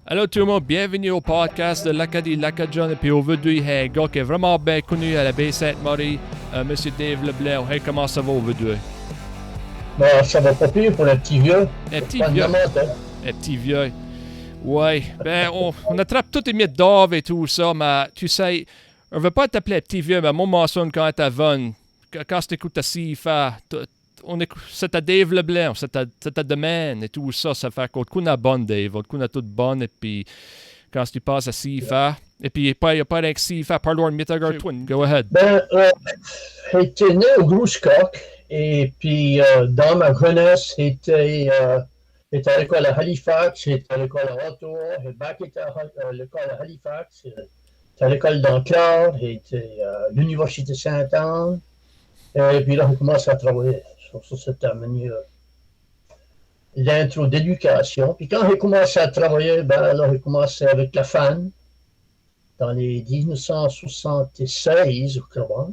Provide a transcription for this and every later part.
Allô tout le monde, bienvenue au podcast de l'Acadie Lacadjon. Et puis aujourd'hui, un gars qui est vraiment bien connu à la baie Sainte-Marie, Monsieur Dave Leblanc. Hey, comment ça va aujourd'hui? Ben, ça va pas pire pour un petit vieux. Un petit Pas de vieux. lamente, hein. Un petit vieux. Ouais, ben on attrape toutes les miettes d'or et tout ça, mais tu sais, on veut pas t'appeler petit vieux, mais moi, mentionne quand t'as von. Quand tu écoutes ta CIFA, c'est à Dave Leblanc, c'est à domaine et tout ça, ça fait qu'on a bonne, Dave, qu'on a toute bonne, et puis quand tu passes à CIFA, et puis il n'y a pas d'être CIFA, parle-moi de Mitagar Twin, go ahead. Ben, j'étais né au Grousecoq et puis dans ma jeunesse, j'étais à l'école à Halifax, j'étais à l'école à Ottawa, j'ai bac été à l'école à Halifax, j'étais à l'école d'Anclard, j'étais à l'Université Sainte-Anne, et puis là, j'ai commencé à travailler sur cette année l'intro d'éducation. Puis quand j'ai commencé à travailler, ben là, j'ai commencé avec la FAN dans les 1976, je crois.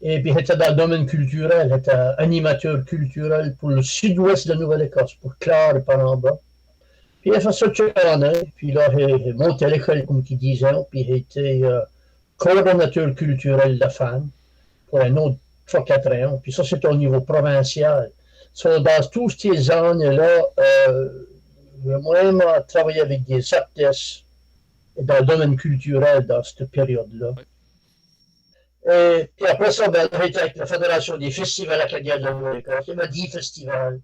Et puis, j'étais dans le domaine culturel, j'étais animateur culturel pour le sud-ouest de Nouvelle-Écosse, pour Clare et par en bas. Puis, j'ai fait ça toute l'année. Puis là, j'ai monté à l'école, comme qui disait, puis j'ai été coordonnateur culturel de la FAN pour un autre 3-4 ans. Puis ça, c'est au niveau provincial. So, dans tous ces années-là, j'ai vraiment travaillé avec des artistes dans le domaine culturel dans cette période-là. Et puis après ça, ben, j'étais avec la Fédération des festivals acadiens de la Nouvelle-Écosse. Il y avait 10 festivals.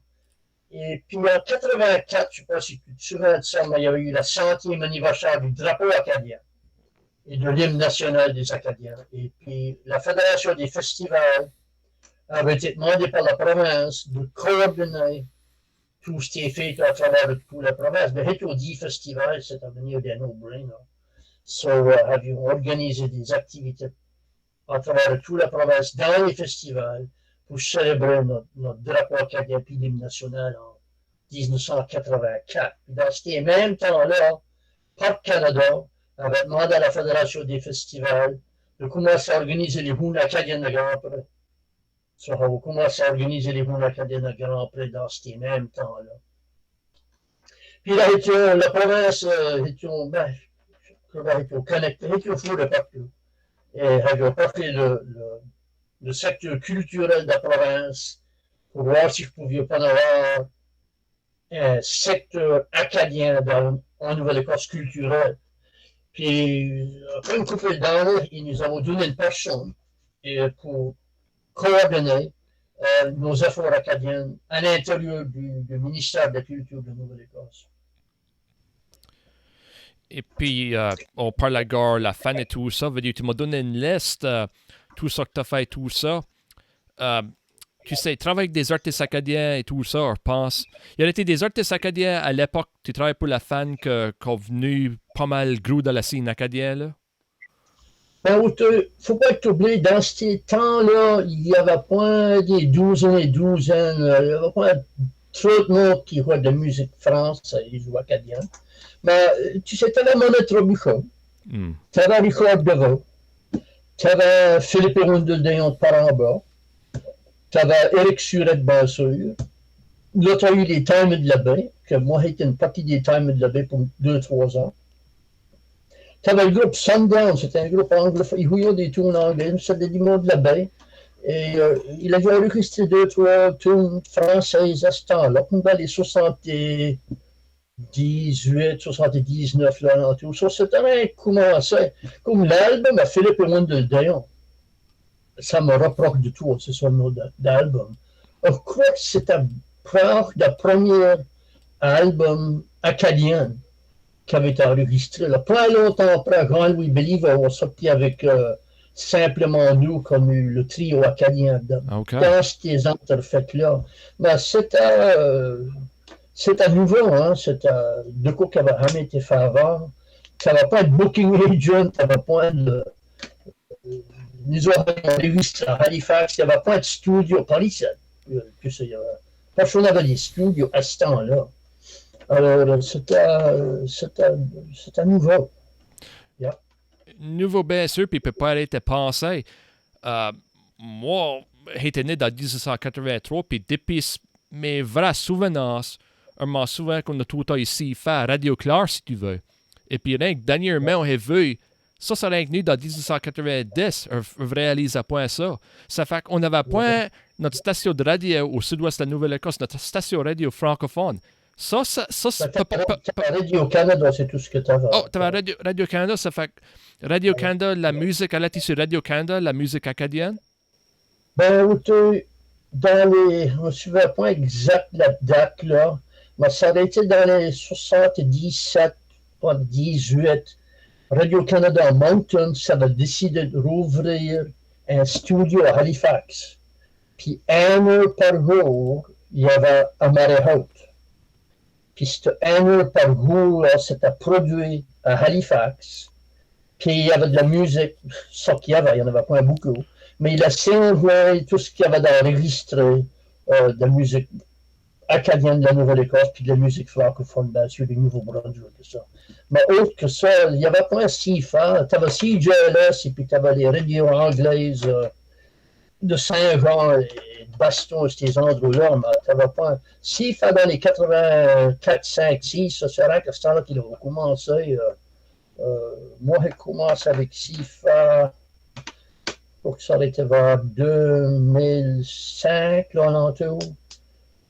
Et puis en 84, je ne sais pas si tu te souviens de ça, mais il y avait eu la 100e anniversaire du drapeau acadien et de l'hymne national des Acadiens. Et puis la Fédération des festivals avait été demandée par la province de coordonner tout ce qui est fait à travers toute la province. Mais j'étais aux 10 festivals, c'est à venir des no-brainer. So, avions organisé des activités à travers toute la province, dans les festivals, pour célébrer notre drapeau acadien puis l'hymne national en 1984. Puis dans ces mêmes temps-là, Parc Canada avait demandé à la Fédération des festivals de commencer à organiser les Boules acadiennes de Grand Prix. Ça va commencer à organiser les Boules acadiennes de Grand Prix dans ces mêmes temps-là. Puis là, la province, étions connectés, étions fous de partout. Et avait porté le secteur culturel de la province pour voir si je pouvais pas avoir un secteur acadien en Nouvelle-Écosse culturelle. Puis, après une couple d'années, ils nous ont donné une personne pour coordonner nos efforts acadiens à l'intérieur du ministère de la Culture de Nouvelle-Écosse. Et puis, on parle à gare, la fan et tout ça. Veut dire, tu m'as donné une liste, tout ça que tu as fait, tout ça. Tu sais, travailler avec des artistes acadiens et tout ça, je pense. Il y a été des artistes acadiens à l'époque, tu travailles pour la fan, qui ont venu pas mal gros dans la scène acadienne, là? Ben, faut pas être oublié, dans ces temps-là, il n'y avait pas des douzaines et douzaines, il n'y avait pas trop de monde qui jouait de musique française, ils jouaient acadien. Mais tu sais, tu avais Monette Robuchon, tu avais Richard Deveau, tu avais Philippe Rondeldéon de Paramba, tu avais Éric Surette, bien sûr. Là, tu as eu les Times de la Baie, que moi, j'étais une partie des Times de la Baie pour 2-3 ans. Tu avais le groupe Sundown, c'était un groupe anglophone, ils jouaient des tunes anglais, c'était du monde de la baie. Et il avait enregistré 2-3 tunes françaises à ce temps-là, dans les 78, 79, là, en tout. Ça, c'était commencé. Comme l'album à Philippe et Rondeldéon, ça me rapproche du tout, c'est son nom d'album. Je crois que c'était le premier album acadien qui avait été enregistré. Là. Pas longtemps après, Jean-Louis Believer a sorti avec Simplement Nous, comme le trio acadien dans ces interfaits-là. Mais c'était nouveau, hein? C'était de quoi qui n'avait jamais été fait avant. Ça va pas être booking agent, ça va pas être nous avons enregistré à Halifax, il n'y avait pas de studio. Paris, personne n'avait des studios à ce temps-là. Alors, c'était nouveau. Yeah. Nouveau, bien sûr, puis il ne peut pas être pensé. Moi, j'étais né dans 1983, puis depuis mes vrais souvenirs, un morceau qu'on a tout ici fait à Radio Claire, si tu veux. Et puis, rien que dernièrement, on a vu, ça serait venu dans 1990, on réalise à point ça. Ça fait qu'on avait point notre station de radio au sud-ouest de la Nouvelle-Écosse, notre station radio francophone. Ça Radio-Canada, c'est tout ce que tu avais. Oh, tu avais Radio-Canada, ça fait Radio-Canada, la musique, elle était sur Radio-Canada, la musique acadienne? Ben, on ne suivait pas exact la date, là, mais ça aurait été dans les 77, pas 18. Radio-Canada Mountain, ça avait décidé de rouvrir un studio à Halifax. Puis, 1 heure par jour, il y avait un marée haute. Puis, cette 1 heure par jour, là, c'était produit à Halifax. Puis, il y avait de la musique, ça qu'il y avait, il n'y en avait pas beaucoup. Mais il a sélectionné tout ce qu'il y avait d'enregistré de la musique acadienne de la Nouvelle-Écosse, puis de la musique francophone, bien sûr, du Nouveau-Brunswick et ça. Mais autre que ça, il n'y avait pas un CIFA. Tu avais CJLS, et puis tu avais les radios anglaises de Saint-Jean et de Baston, ces endroits-là, mais tu n'avais pas un CIFA dans les 84, 5, 6, ça serait que ce temps-là qu'il a commencé. Moi, j'ai commencé avec CIFA. Pour que ça aurait été vers 2005, là, en entour.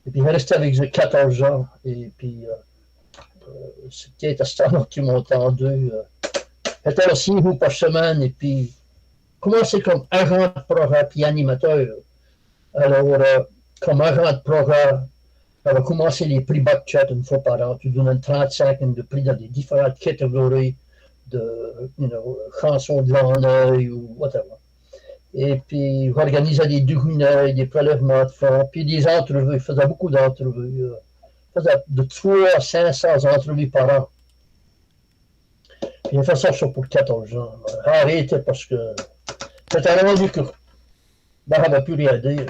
Et puis, il restait avec 14 ans. Et puis, c'était à ce temps-là qu'il montait en deux. J'étais aussi une par semaine. Et puis, commencé comme agent de programme puis animateur. Alors, comme agent de programme, j'avais commencé les prix Buckshot une fois par an. Tu donnais 35 de prix dans des différentes catégories de chansons de l'ennui ou whatever. Et puis, j'organisais des déjeuners, des prélèvements de fonds, puis des entrevues. Je faisais beaucoup d'entrevues. Je faisais de 300 à 500 entrevues par an. Puis, j'ai fait ça pour 14 ans. J'ai arrêté parce que c'était rendu que j'avais plus rien à dire.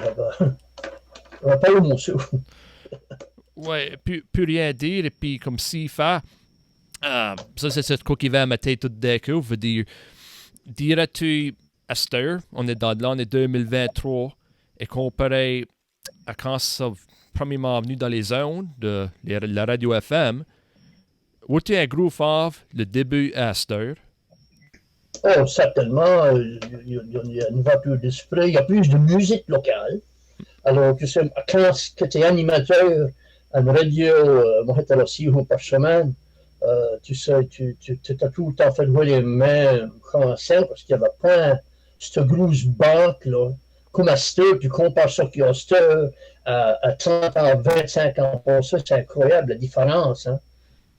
J'avais pas eu mon souffle. Ouais, plus rien à dire. Et puis, comme s'il fait, ça, c'est ce qui va à ma tête tout d'accord. Je veux dire, dirais-tu, Esther, on est dans l'année 2023 et comparé à quand ça premièrement venu dans les ondes de la radio FM, où tu un gros fave le début à Esther? Oh, certainement, il y a une ouverture d'esprit, il y a plus de musique locale. Alors, tu sais, quand tu es animateur à une radio, moi j'étais là 6 jours par semaine, tu sais, tu as tout le temps fait jouer les mêmes concerts parce qu'il n'y avait pas cette grosse banque, là, comme à Steur, tu compares ça qu'il y a Steur à 30 ans, 25 ans passés, c'est incroyable la différence. Hein?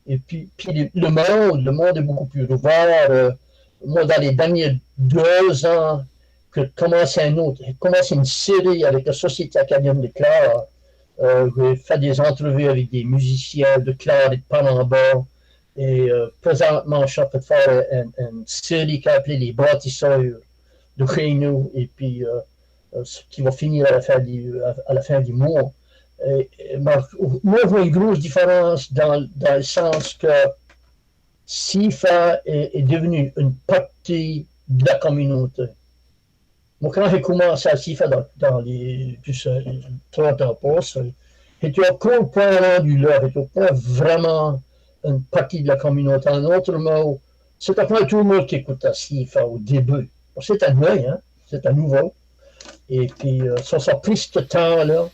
Et puis le monde est beaucoup plus ouvert. Moi, dans les derniers 2 ans, que commence une série avec la Société acadienne de Clare. J'ai fait des entrevues avec des musiciens de Clare et de Panamba. Et présentement, je suis en train de faire une série qui est appelée Les Bâtisseurs de chez nous, et puis ce qui va finir à la fin du mois. Moi, je vois une grosse différence dans le sens que CIFA est devenu une partie de la communauté. Moi, quand j'ai commencé à CIFA dans les 30 ans passés, j'étais encore pas rendu là, j'étais pas vraiment une partie de la communauté. En autre mot, c'était pas tout le monde qui écoutait CIFA au début. C'était nouveau, hein? C'était nouveau. Et puis, ça a pris ce temps-là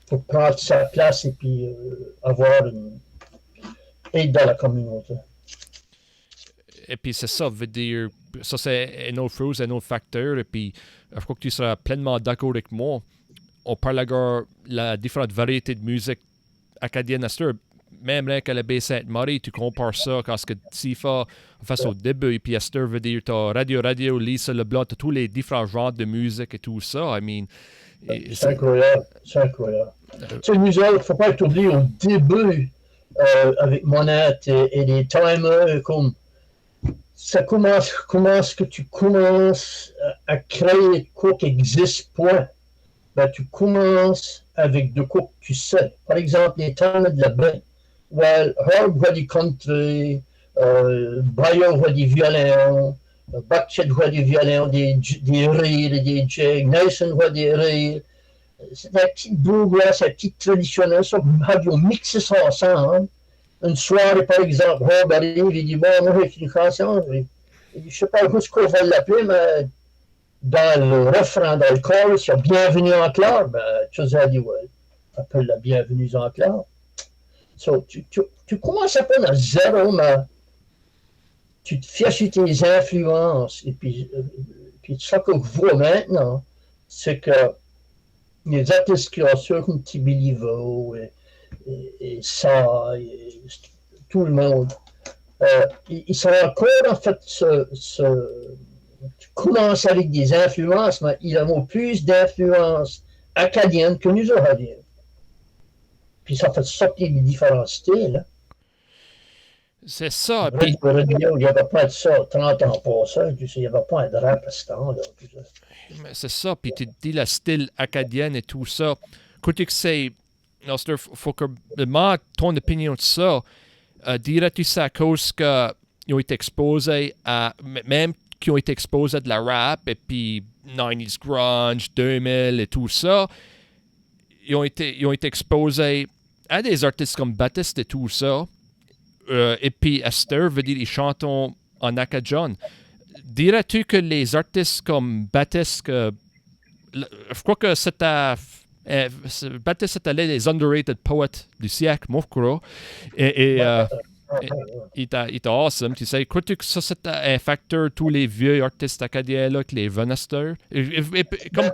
pour prendre sa place et puis avoir une aide dans la communauté. Et puis, c'est ça, veut dire, ça c'est un autre chose, un autre facteur. Et puis, je crois que tu seras pleinement d'accord avec moi. On parle de la différente variété de musique acadienne à Steur. Même là qu'à la baie Sainte-Marie, tu compares ça quand ce que CIFA fait au début, et puis Esther veut dire, tu as Radio, Lisa Leblanc, tu as tous les différents genres de musique et tout ça. I mean, c'est incroyable, c'est incroyable. Tu sais, nous autres, il ne faut pas être oublié au début, avec Monette et les timers, comme ça commence que tu commences à créer quoi qui existe, point. Ben, tu commences avec de quoi que tu sais. Par exemple, les timers de la baie. Well, Herb voit du country, Bayo voit des violons, Buckshot voit des violons, des rires et des jigs, Nelson voit des rires, C'est la petite bourgeoise, c'est la petite traditionnelle, ça, ils ont mixé ça ensemble. Une soirée, par exemple, Rob arrive, il dit, bon, moi, j'ai une chanson, je ne sais pas ce qu'on va l'appeler, mais dans le refrain, dans le chorus, il y a Bienvenue en clair, ben, tu as dit, ouais, appelle la Bienvenue en clair. So, tu commences à prendre à zéro, mais tu te fies sur tes influences, et puis ce que je vois maintenant, c'est que les artistes qui ont sur un petit Bilivo et ça, et tout le monde, ils sont encore en fait tu commences avec des influences, mais ils ont plus d'influences acadiennes que nous Européens. Puis ça fait sortir des différents styles. C'est ça. Puis, il n'y avait pas de ça 30 ans passés, il n'y avait pas de rap à ce temps-là. C'est ça, puis tu dis le style acadien et tout ça. Écoute, c'est... Il faut que demande ton opinion de ça. Dirais-tu ça à cause qu'ils ont été exposés à... Même qui ont été exposés à de la rap, et puis 90s grunge, 2000 et tout ça, ils ont été exposés à des artistes comme Baptiste et tout ça. Et puis Esther veut dire ils chantent en acadien. Dirais-tu que les artistes comme Baptiste, je crois que c'était Baptiste était les underrated poètes du siècle, moi je crois. Et il était awesome. Tu sais, crois-tu que ça c'était un facteur tous les vieux artistes acadiens là, que les Venester? Comme...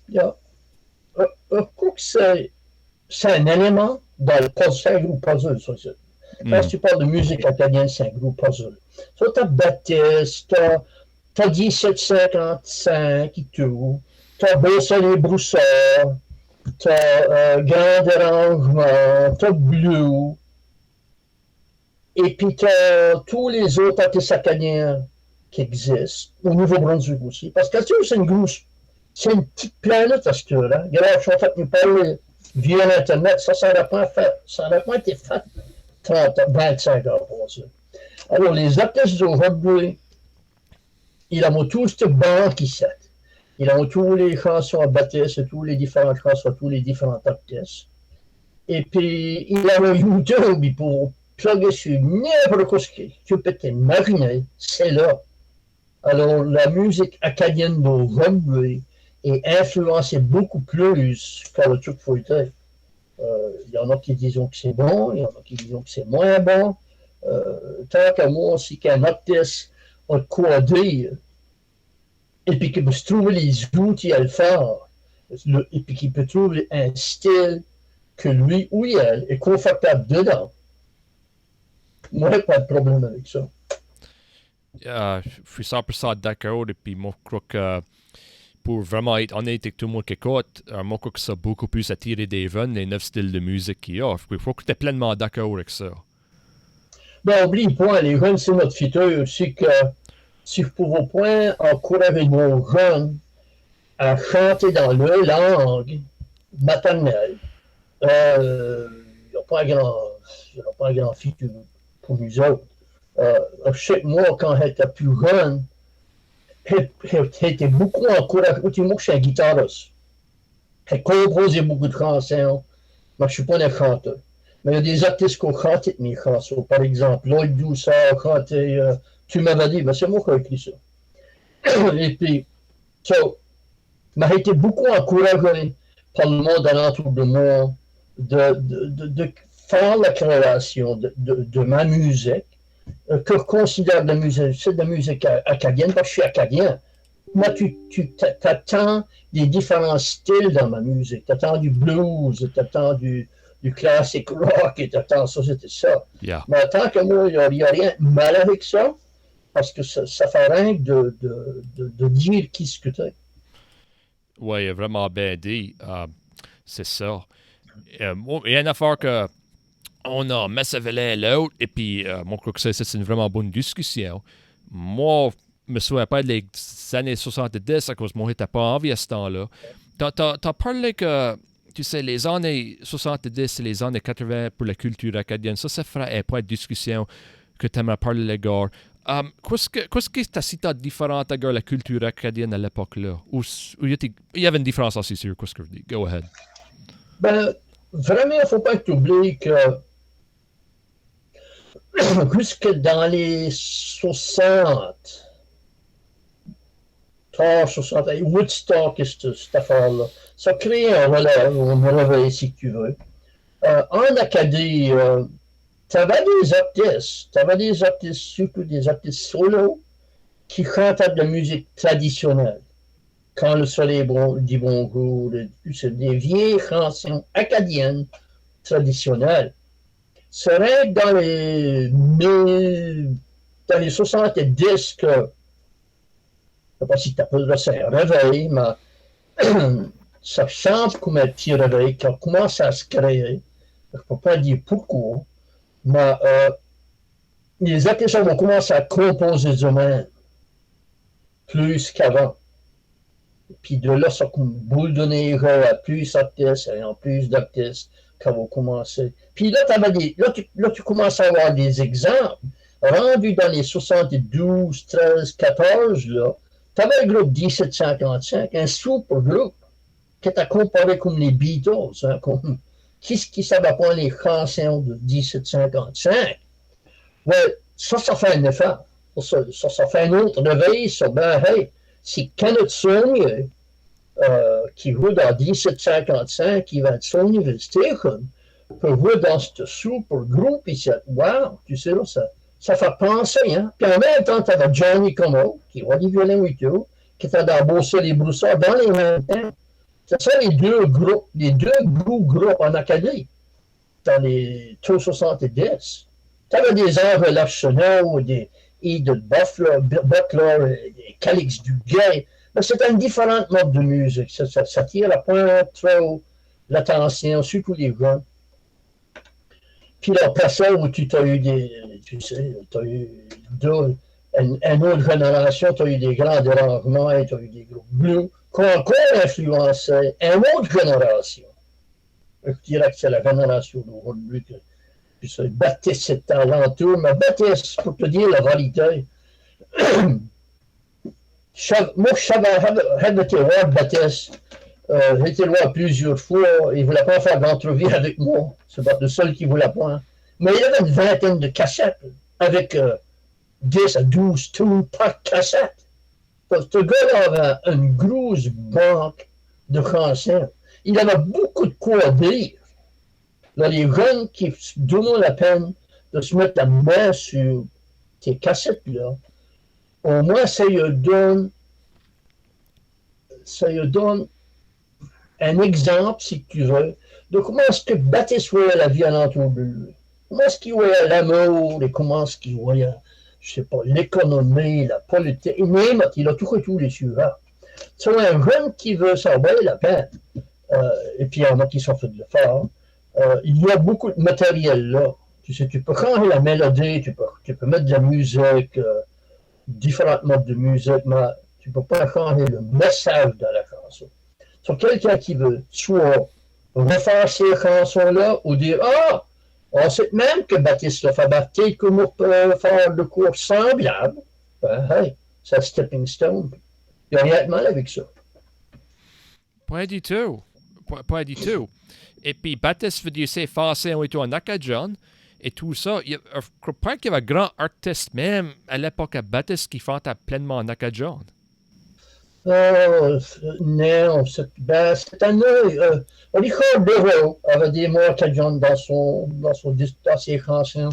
Je crois que c'est un élément dans le puzzle, un groupe puzzle, ça. Quand tu parles de musique acadienne, c'est un groupe puzzle. So, t'as Baptiste, t'as 1755 et tout, t'as Beausoleil Broussard, t'as Grand Dérangement, t'as Blue, et puis t'as tous les autres artistes acadiens qui existent, au Nouveau-Brunswick aussi. Parce que c'est une grosse, c'est une petite planète à ce là. Regarde, je suis en train de nous parler via l'Internet, ça n'aurait pas été fait 30, 25 ans pour ça. Alors, les artistes d'aujourd'hui, ils ont tous ce banc qui s'est. Ils ont tous les chansons à Baptiste, tous les différentes chansons, tous les différents artistes. Et puis, ils ont YouTube pour plugger sur n'importe quoi que tu peux t'imaginer, c'est là. Alors, la musique acadienne d'aujourd'hui est influencée beaucoup plus que le truc fouetté. Il y en a qui disent que c'est bon, il y en a qui disent que c'est moins bon. Tant qu'à moi, si qu'un artiste a de quoi dire, et puis qu'il peut se trouver les outils à le faire, et puis qu'il peut trouver un style que lui ou elle est confortable dedans, moi, pas de problème avec ça. Je suis 100% d'accord, et puis moi, je crois que pour vraiment être honnête avec tout le monde qui écoute, moi, je crois que ça a beaucoup plus attiré des jeunes, les 9 styles de musique qu'il y a. Il faut que tu es pleinement d'accord avec ça. Ben, oublie pas, les jeunes, c'est notre futur. C'est que si vous pouvez point encourager nos jeunes à chanter dans leur langue maternelle, il n'y a pas un grand futur pour nous autres. Je sais que moi, quand j'étais plus jeune, j'étais beaucoup encouragé. Moi, je suis un guitariste. J'ai composé beaucoup de chansons, mais je ne suis pas un chanteur. Mais il y a des artistes qui ont chanté mes chansons. Par exemple, Lloyd Doucet a chanté Tu m'avais dit, ben c'est moi qui ai écrit ça. Et puis, m'a été beaucoup encouragé par le monde alentour de moi de faire la création de ma musique, que je considère de musique, c'est de la musique acadienne, parce que je suis acadien. Moi, tu t'attends des différents styles dans ma musique. Tu attends du blues, tu attends du classic rock, et tu attends ça, c'était ça. Yeah. Mais tant que moi, il n'y a rien de mal avec ça, parce que ça fait rien de dire qui ce que tu es. Oui, vraiment bien dit. C'est ça. Il y a une affaire que on a mis ça l'un l'autre, et puis moi, je crois que c'est une vraiment bonne discussion. Moi, je me souviens pas des années 70 à cause que moi, j'étais pas envie à ce temps-là. T'as parlé que, tu sais, les années 70 et les années 80 pour la culture acadienne, ça ferait un point de discussion que tu aimerais parler, les gars. Qu'est-ce qui est si différent avec la culture acadienne à l'époque-là? Ou il y avait une différence aussi sur qu'est-ce que je dis? Go ahead. Ben, vraiment, il ne faut pas que tu oublies que jusque dans les 60, 60, Woodstock et cette affaire-là, ça crée un réveil, si tu veux. En Acadie, tu avais des artistes, surtout des artistes solo, qui chantaient de la musique traditionnelle. Quand le soleil dit bonjour, des vieilles chansons acadiennes traditionnelles. Serait dans les 70 que, je ne sais pas si tu appelles ça un réveil, mais ça chante comme un petit réveil qui commence à se créer. Je ne peux pas dire pourquoi, mais les artistes vont commencer à composer eux-mêmes plus qu'avant. Puis de là, ça boule de neige à plus d'artistes et en plus d'artistes qui vont commencer. Puis là, tu commences à avoir des exemples. Rendu dans les 72, 13, 14, là, tu avais le groupe 1755, un super groupe qui était comparé comme les Beatles. Hein, qui savait pas les chansons de 1755? Ouais, ça fait un effort. Ça fait un autre réveil. Ça, ben, hey, c'est Kenneth Saunier qui joue dans 1755, qui va être Saunier Station, peut jouer dans ce super groupe ici. Wow, tu sais, là, ça fait penser. Hein? Puis en même temps, tu avais Johnny Como, qui joue du violon et tout, qui était dans Beauceville et Broussard dans les mêmes temps. C'est ça les deux gros groupes en Acadie, dans les 70. Tu avais des Henri Lachenot, des Edith Butler, des Calix Duguay. Mais c'est un différent mode de musique. Ça tire la pointe trop l'attention, surtout les jeunes. Puis là, après ça, où tu as eu une autre génération, tu as eu des grands dérangements, tu as eu des groupes bleus, qui ont encore influencé une autre génération. Je dirais que c'est la génération d'aujourd'hui que Baptiste c'est talentueux, mais Baptiste, pour te dire la vérité, moi, j'avais été voir Baptiste. J'ai été le voir plusieurs fois. Il ne voulait pas faire d'entrevue avec moi. C'est pas le seul qui ne voulait pas. Mais il y avait une vingtaine de cassettes avec 10 à 12 tours par cassette. Ce gars-là avait une grosse banque de chansons. Il avait beaucoup de quoi dire. Là, les jeunes qui donnent la peine de se mettre la main sur ces cassettes-là, au moins ça lui donne un exemple, si tu veux, de comment est-ce que Baptiste voyait la vie alentour de lui. Comment est-ce qu'il voyait l'amour et comment est-ce qu'il voyait, je sais pas, l'économie, la politique, il a tout les sujets. C'est un jeune qui veut savoir la peine, et puis il y en a qui sont fait de le faire. Il y a beaucoup de matériel là. Tu sais, tu peux changer la mélodie, tu peux mettre de la musique, différents modes de musique, mais tu ne peux pas changer le message de la chanson. Sur quelqu'un qui veut soit refaire ces chansons-là ou dire ah, on sait même que Baptiste l'a fait battre, que nous peut faire de cours semblables. Ben, hey, c'est un stepping stone. Il n'y a rien de mal avec ça. Pas du tout. Pas du tout. Et puis, Baptiste veut dire c'est français et tout en acadien et tout ça. Je crois pas qu'il y avait un grand artiste, même à l'époque à Baptiste, qui chantait pleinement en acadien. Non, cette année, Richard Deveau avait des mots acadiens dans ses chansons.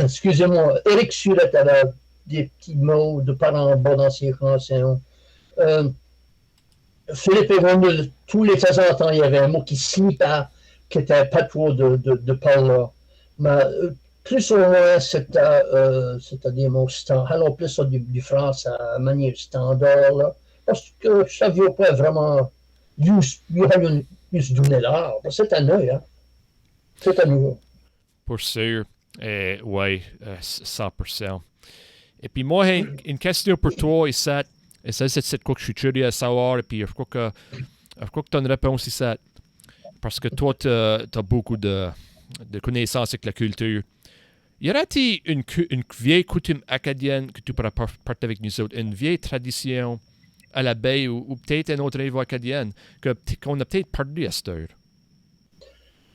Excusez-moi, Éric Surette avait des petits mots de par en bas dans ses chansons. Philippe Evanil, tous les temps en temps, il y avait un mot qui snippait, qui était pas trop de par là. Mais plus ou moins, c'était des mots standards. Alors, plus du français à manière standard, là. Parce que ça ne veut pas vraiment juste donner l'art. C'est à nous, hein. C'est à nous. Pour sûr. Oui, 100%. Et puis moi, une question pour toi, et ça c'est quoi que je suis curieux à savoir, et puis je crois que tu as une réponse ici. Parce que toi, tu as beaucoup de connaissances avec la culture. Y aurait-il une vieille coutume acadienne que tu pourrais partager avec nous autres, une vieille tradition à la baie ou peut-être une autre niveau acadienne qu'on a peut-être perdu à cette heure?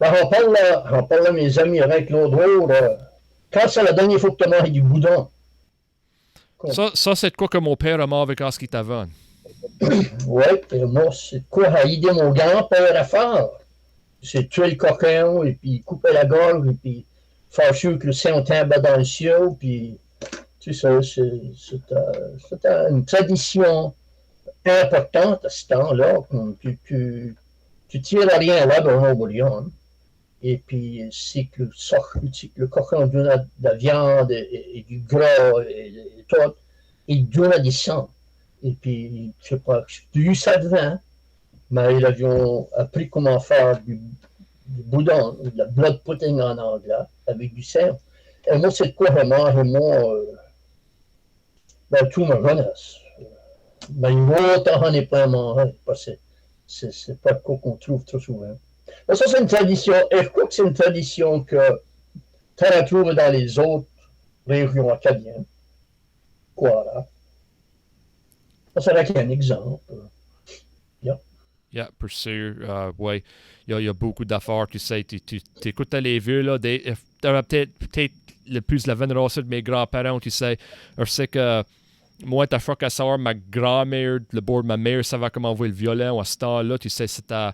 Ben, on parle à mes amis avec l'autre jour. Quand c'est la dernière fois que tu as mangé du boudin? Ça, c'est quoi que mon père a mort avec ce qu'il t'avait? Oui, et moi, c'est quoi à aider mon grand-père à faire? C'est tuer le coquin, et puis couper la gorge, et puis faire sûr que le sang tombe dans le ciel, puis tu sais, c'était une tradition importante à ce temps-là. Tu tires à rien là dans mon bouillon. Hein. Et puis, c'est que le coquin donne de la viande et du gras et tout, il donne du sang. Et puis, je sais pas, du ça devant, mais ils avaient appris comment faire du boudin, de la blood pudding en anglais, avec du sang. Et moi, c'est quoi vraiment, et moi, tout ma jeunesse. Mais longtemps, on n'est pas mangé, parce que c'est pas quoi qu'on trouve trop souvent. Mais ça, c'est une tradition, et je crois que c'est une tradition que tu retrouves dans les autres régions acadiennes. Quoi, là? Ça, c'est un exemple. Yeah, pour sûr. Ouais, il y a beaucoup d'affaires, tu sais. Tu écoutes les vieux, là. T'auras peut-être le plus la vénération de mes grands-parents, tu sais. Je sais que moi, ta fois qu'à savoir, ma grand-mère, le bord de ma mère, savait comment jouer le violon à ce temps-là, tu sais, c'était.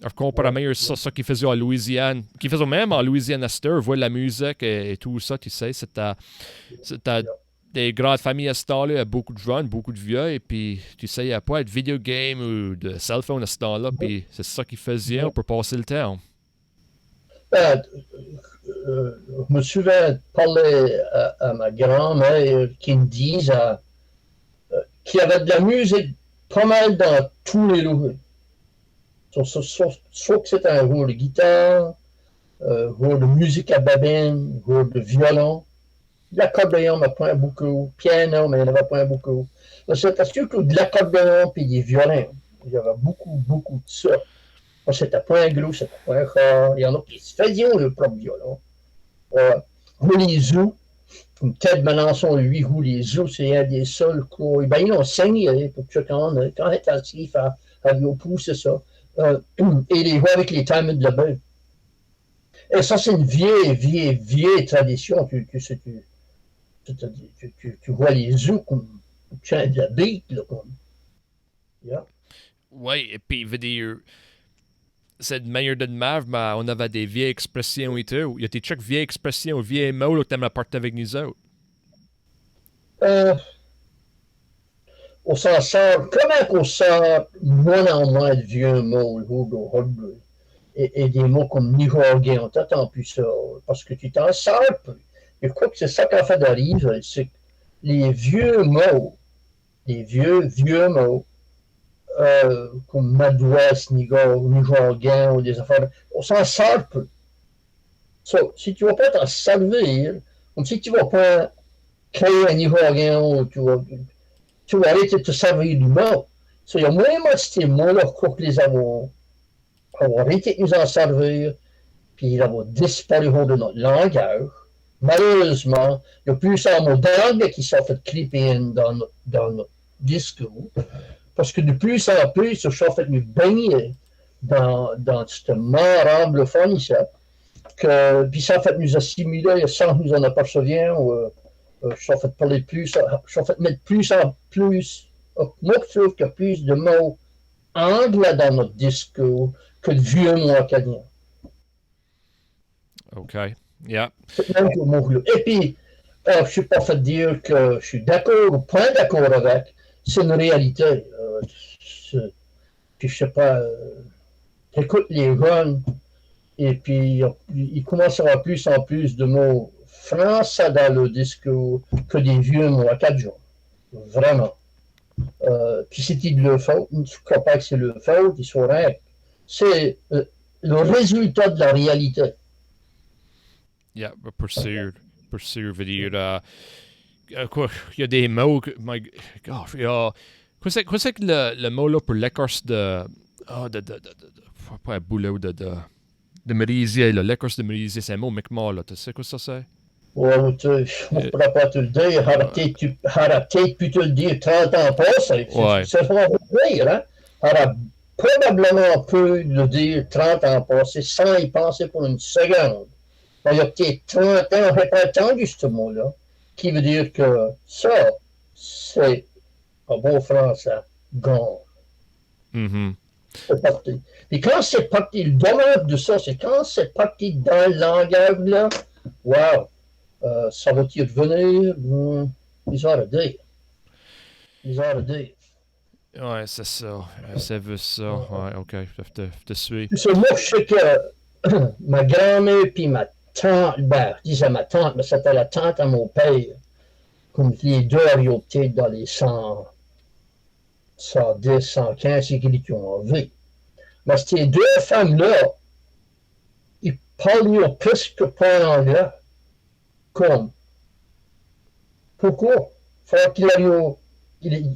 Je compare à meilleur ça qu'ils faisaient en Louisiane, qu'ils faisaient même en Louisiane à cette heure, voir la musique et tout ça, tu sais, c'était des grandes familles à ce temps-là, il y a beaucoup de jeunes, beaucoup de vieux, et puis, tu sais, il n'y a pas de video game ou de cell phone à ce temps-là, puis c'est ça qu'ils faisaient pour passer le temps. Je me souviens de parler à ma grand-mère qui me disait qu'il y avait de la musique pas mal dans tous les lieux. Soit que c'était un jour de guitare, un jour de musique à babine, un jour de violon. L'accordéon m'a pas beaucoup, piano, mais il n'y en avait pas beaucoup. C'était surtout de l'accordéon et des violons. Il y avait beaucoup de ça. C'était pas un gros, c'était pas un char. Il y en a qui se faisaient le propre violon. Les zoos, comme Ted Melançon, lui, roule les zoos, c'est un des seuls cours. Ben, ils ont saigné pour que quand il est assis, il au pouce, c'est ça. Et les jouer avec les timers de la bain. Et ça, c'est une vieille tradition. Tu vois les zoos comme tu as de la beat, là, comme. Yeah. Oui, et puis, veut dire, c'est de meilleur de mave, mais on avait des vieilles expressions et tout. Il y a des trucs vieilles expressions, vieilles mots que tu aimerais partager avec nous autres. On s'en sort, comment qu'on sort moins en moins de vieux mots, et des mots comme nihorgué, on t'attend plus ça, parce que tu t'en sors plus. Je crois que c'est ça qu'en fait d'arrive, c'est que les vieux mots, les vieux mots, comme madouas, nihorguin, ou des affaires, on s'en sort plus. So, si tu ne vas pas t'en servir, comme si tu ne vas pas créer un nihorguin, ou tu vas arrêter de te servir du mot. So, il y a moins de ces mots-là, je crois que les avons arrêté de nous en servir, puis ils vont disparaître de notre langage. Malheureusement, il y a plus de mots d'anglais qui sont fait clipper dans notre discours, parce que de plus en plus, ils sont fait nous baigner dans ce mort anglophone ici, puis ça fait nous assimiler sans que nous en apercevions, ça fait parler plus, ça fait mettre plus en plus, moi je trouve qu'il y a plus de mots anglais dans notre discours que de vieux mots acadiens. OK. Yeah. Et puis, je ne suis pas fait dire que je suis d'accord ou pas d'accord avec. C'est une réalité. Puis, je sais pas, tu écoutes les jeunes et puis ils commencent à avoir plus en plus de mots français dans le discours que des vieux mots acadiens. Vraiment. Puis c'était de leur faute. Je ne crois pas que c'est leur faute, ils sont règles. C'est le résultat de la réalité. Yeah, pour sûr, veut dire, quoi, il y a des mots que, my God, il y a, quoi c'est que le mot là pour l'écorce de pas un boulot de merisier, là, l'écorce de merisier, c'est un mot Mi'kmaq, là, tu sais quoi ça c'est? Ouais, on ne pourra pas te le dire. Arrêtez pu te le dire 30 ans passés. Ouais. C'est vraiment dire, hein? Arrête probablement pu le dire 30 ans passés sans y penser pour une seconde. Il y a peut-être 30 ans, on n'aurait pas entendu ce mot-là, qui veut dire que ça, c'est, en bon français, gone. Mhm. C'est parti. Et quand c'est parti, le dommage de ça, c'est quand c'est parti dans le langage, là, wow, ça va-t-il revenir? Ils ought to dire. Ils ought to dire. Ouais, c'est ça. Ça veut ça. Ouais, ok. Je te suis. Puis moi, je sais que ma grand-mère puis ma tante, ben, je disais ma tante, mais c'était la tante à mon père, comme les deux, ils ont peut-être dans les 100, 110, 115, c'est qu'ils ont enlevé. Mais ces deux femmes-là, ils parlaient presque pas anglais. Comme? Pourquoi? Faut qu'il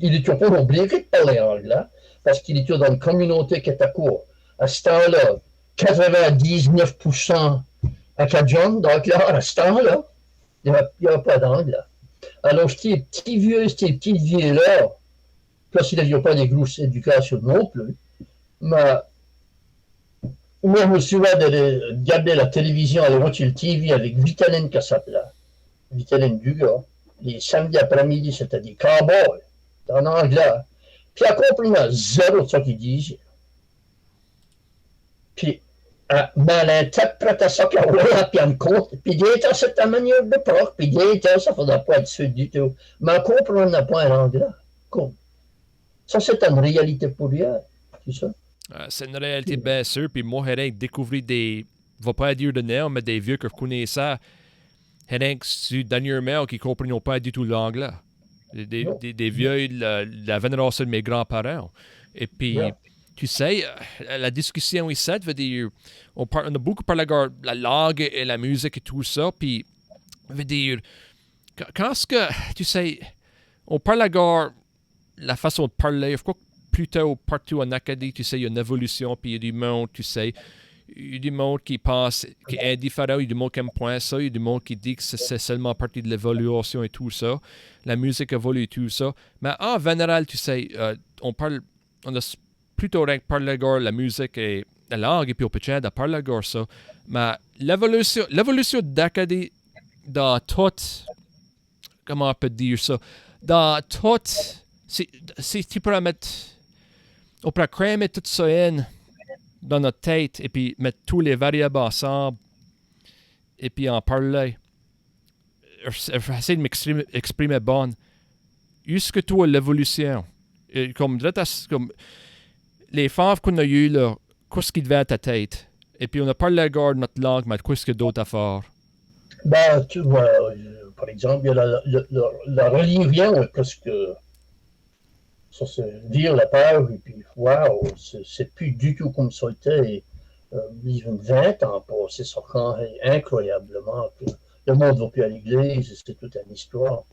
était pas obligé de parler anglais, parce qu'il était dans une communauté qui était quoi? À ce temps-là, 99% acadiens, donc là, à ce temps-là, il n'y avait pas d'anglais. Alors, ces petits vieux, ces petits vieux-là, parce qu'il n'y a pas de grosse éducation non plus, mais moi, je me souviens de regarder la télévision, aller voir le TV avec Vitaline qui s'appelait. Vitaline Dugas. Les samedis après-midi, c'était des cowboys, en anglais. Puis elle comprenait zéro de ce qu'ils disaient. Puis, mais elle interprétait ça qu'elle voulait, puis elle me compte. Puis déjà, c'était une manière de parler, puis déjà, ça ne faisait pas être sûr du tout. Mais elle ne comprenait pas en anglais. Comme. Ça, c'est une réalité pour elle. C'est ça? C'est une réalité bien sûre. Puis moi, j'ai découvert des. Je ne vais pas dire de nom, mais des vieux que je connaissais. J'ai dernièrement qui ne comprenaient pas du tout l'anglais. Des vieux, la vénération de mes grands-parents. Et puis, tu sais, la discussion ici veut dire. On a beaucoup parlé de la langue et la musique et tout ça. Puis, veut dire. Quand est-ce que. Tu sais, on parle de la façon de parler. Je crois que plutôt partout en Acadie, tu sais, il y a une évolution, puis il y a du monde, tu sais. Il y a du monde qui pense, qui est indifférent, il y a du monde qui aime point ça, il y a du monde qui dit que c'est seulement partie de l'évolution et tout ça. La musique évolue et tout ça. Mais en général, tu sais, on a plutôt rien que parler de la musique et la langue, et puis on peut de parler de ça. Mais l'évolution d'Acadie dans tout, comment on peut dire ça, dans tout, si tu pourrais mettre, on pourrait cramer tout ça dans notre tête et puis mettre tous les variables ensemble et puis en parler. Essayer de m'exprimer bon. Jusque toi, l'évolution. Comme les femmes qu'on a eues, là, qu'est-ce qui devait à ta tête? Et puis on a parlé de notre langue, mais qu'est-ce que d'autre à faire? Ben, tu vois, par exemple, il y a la religion, parce que ça, c'est lire la page, et puis, waouh, c'est plus du tout comme ça était. Il y a 20 ans passé, ça changeait incroyablement. Que le monde ne va plus à l'église, c'est toute une histoire.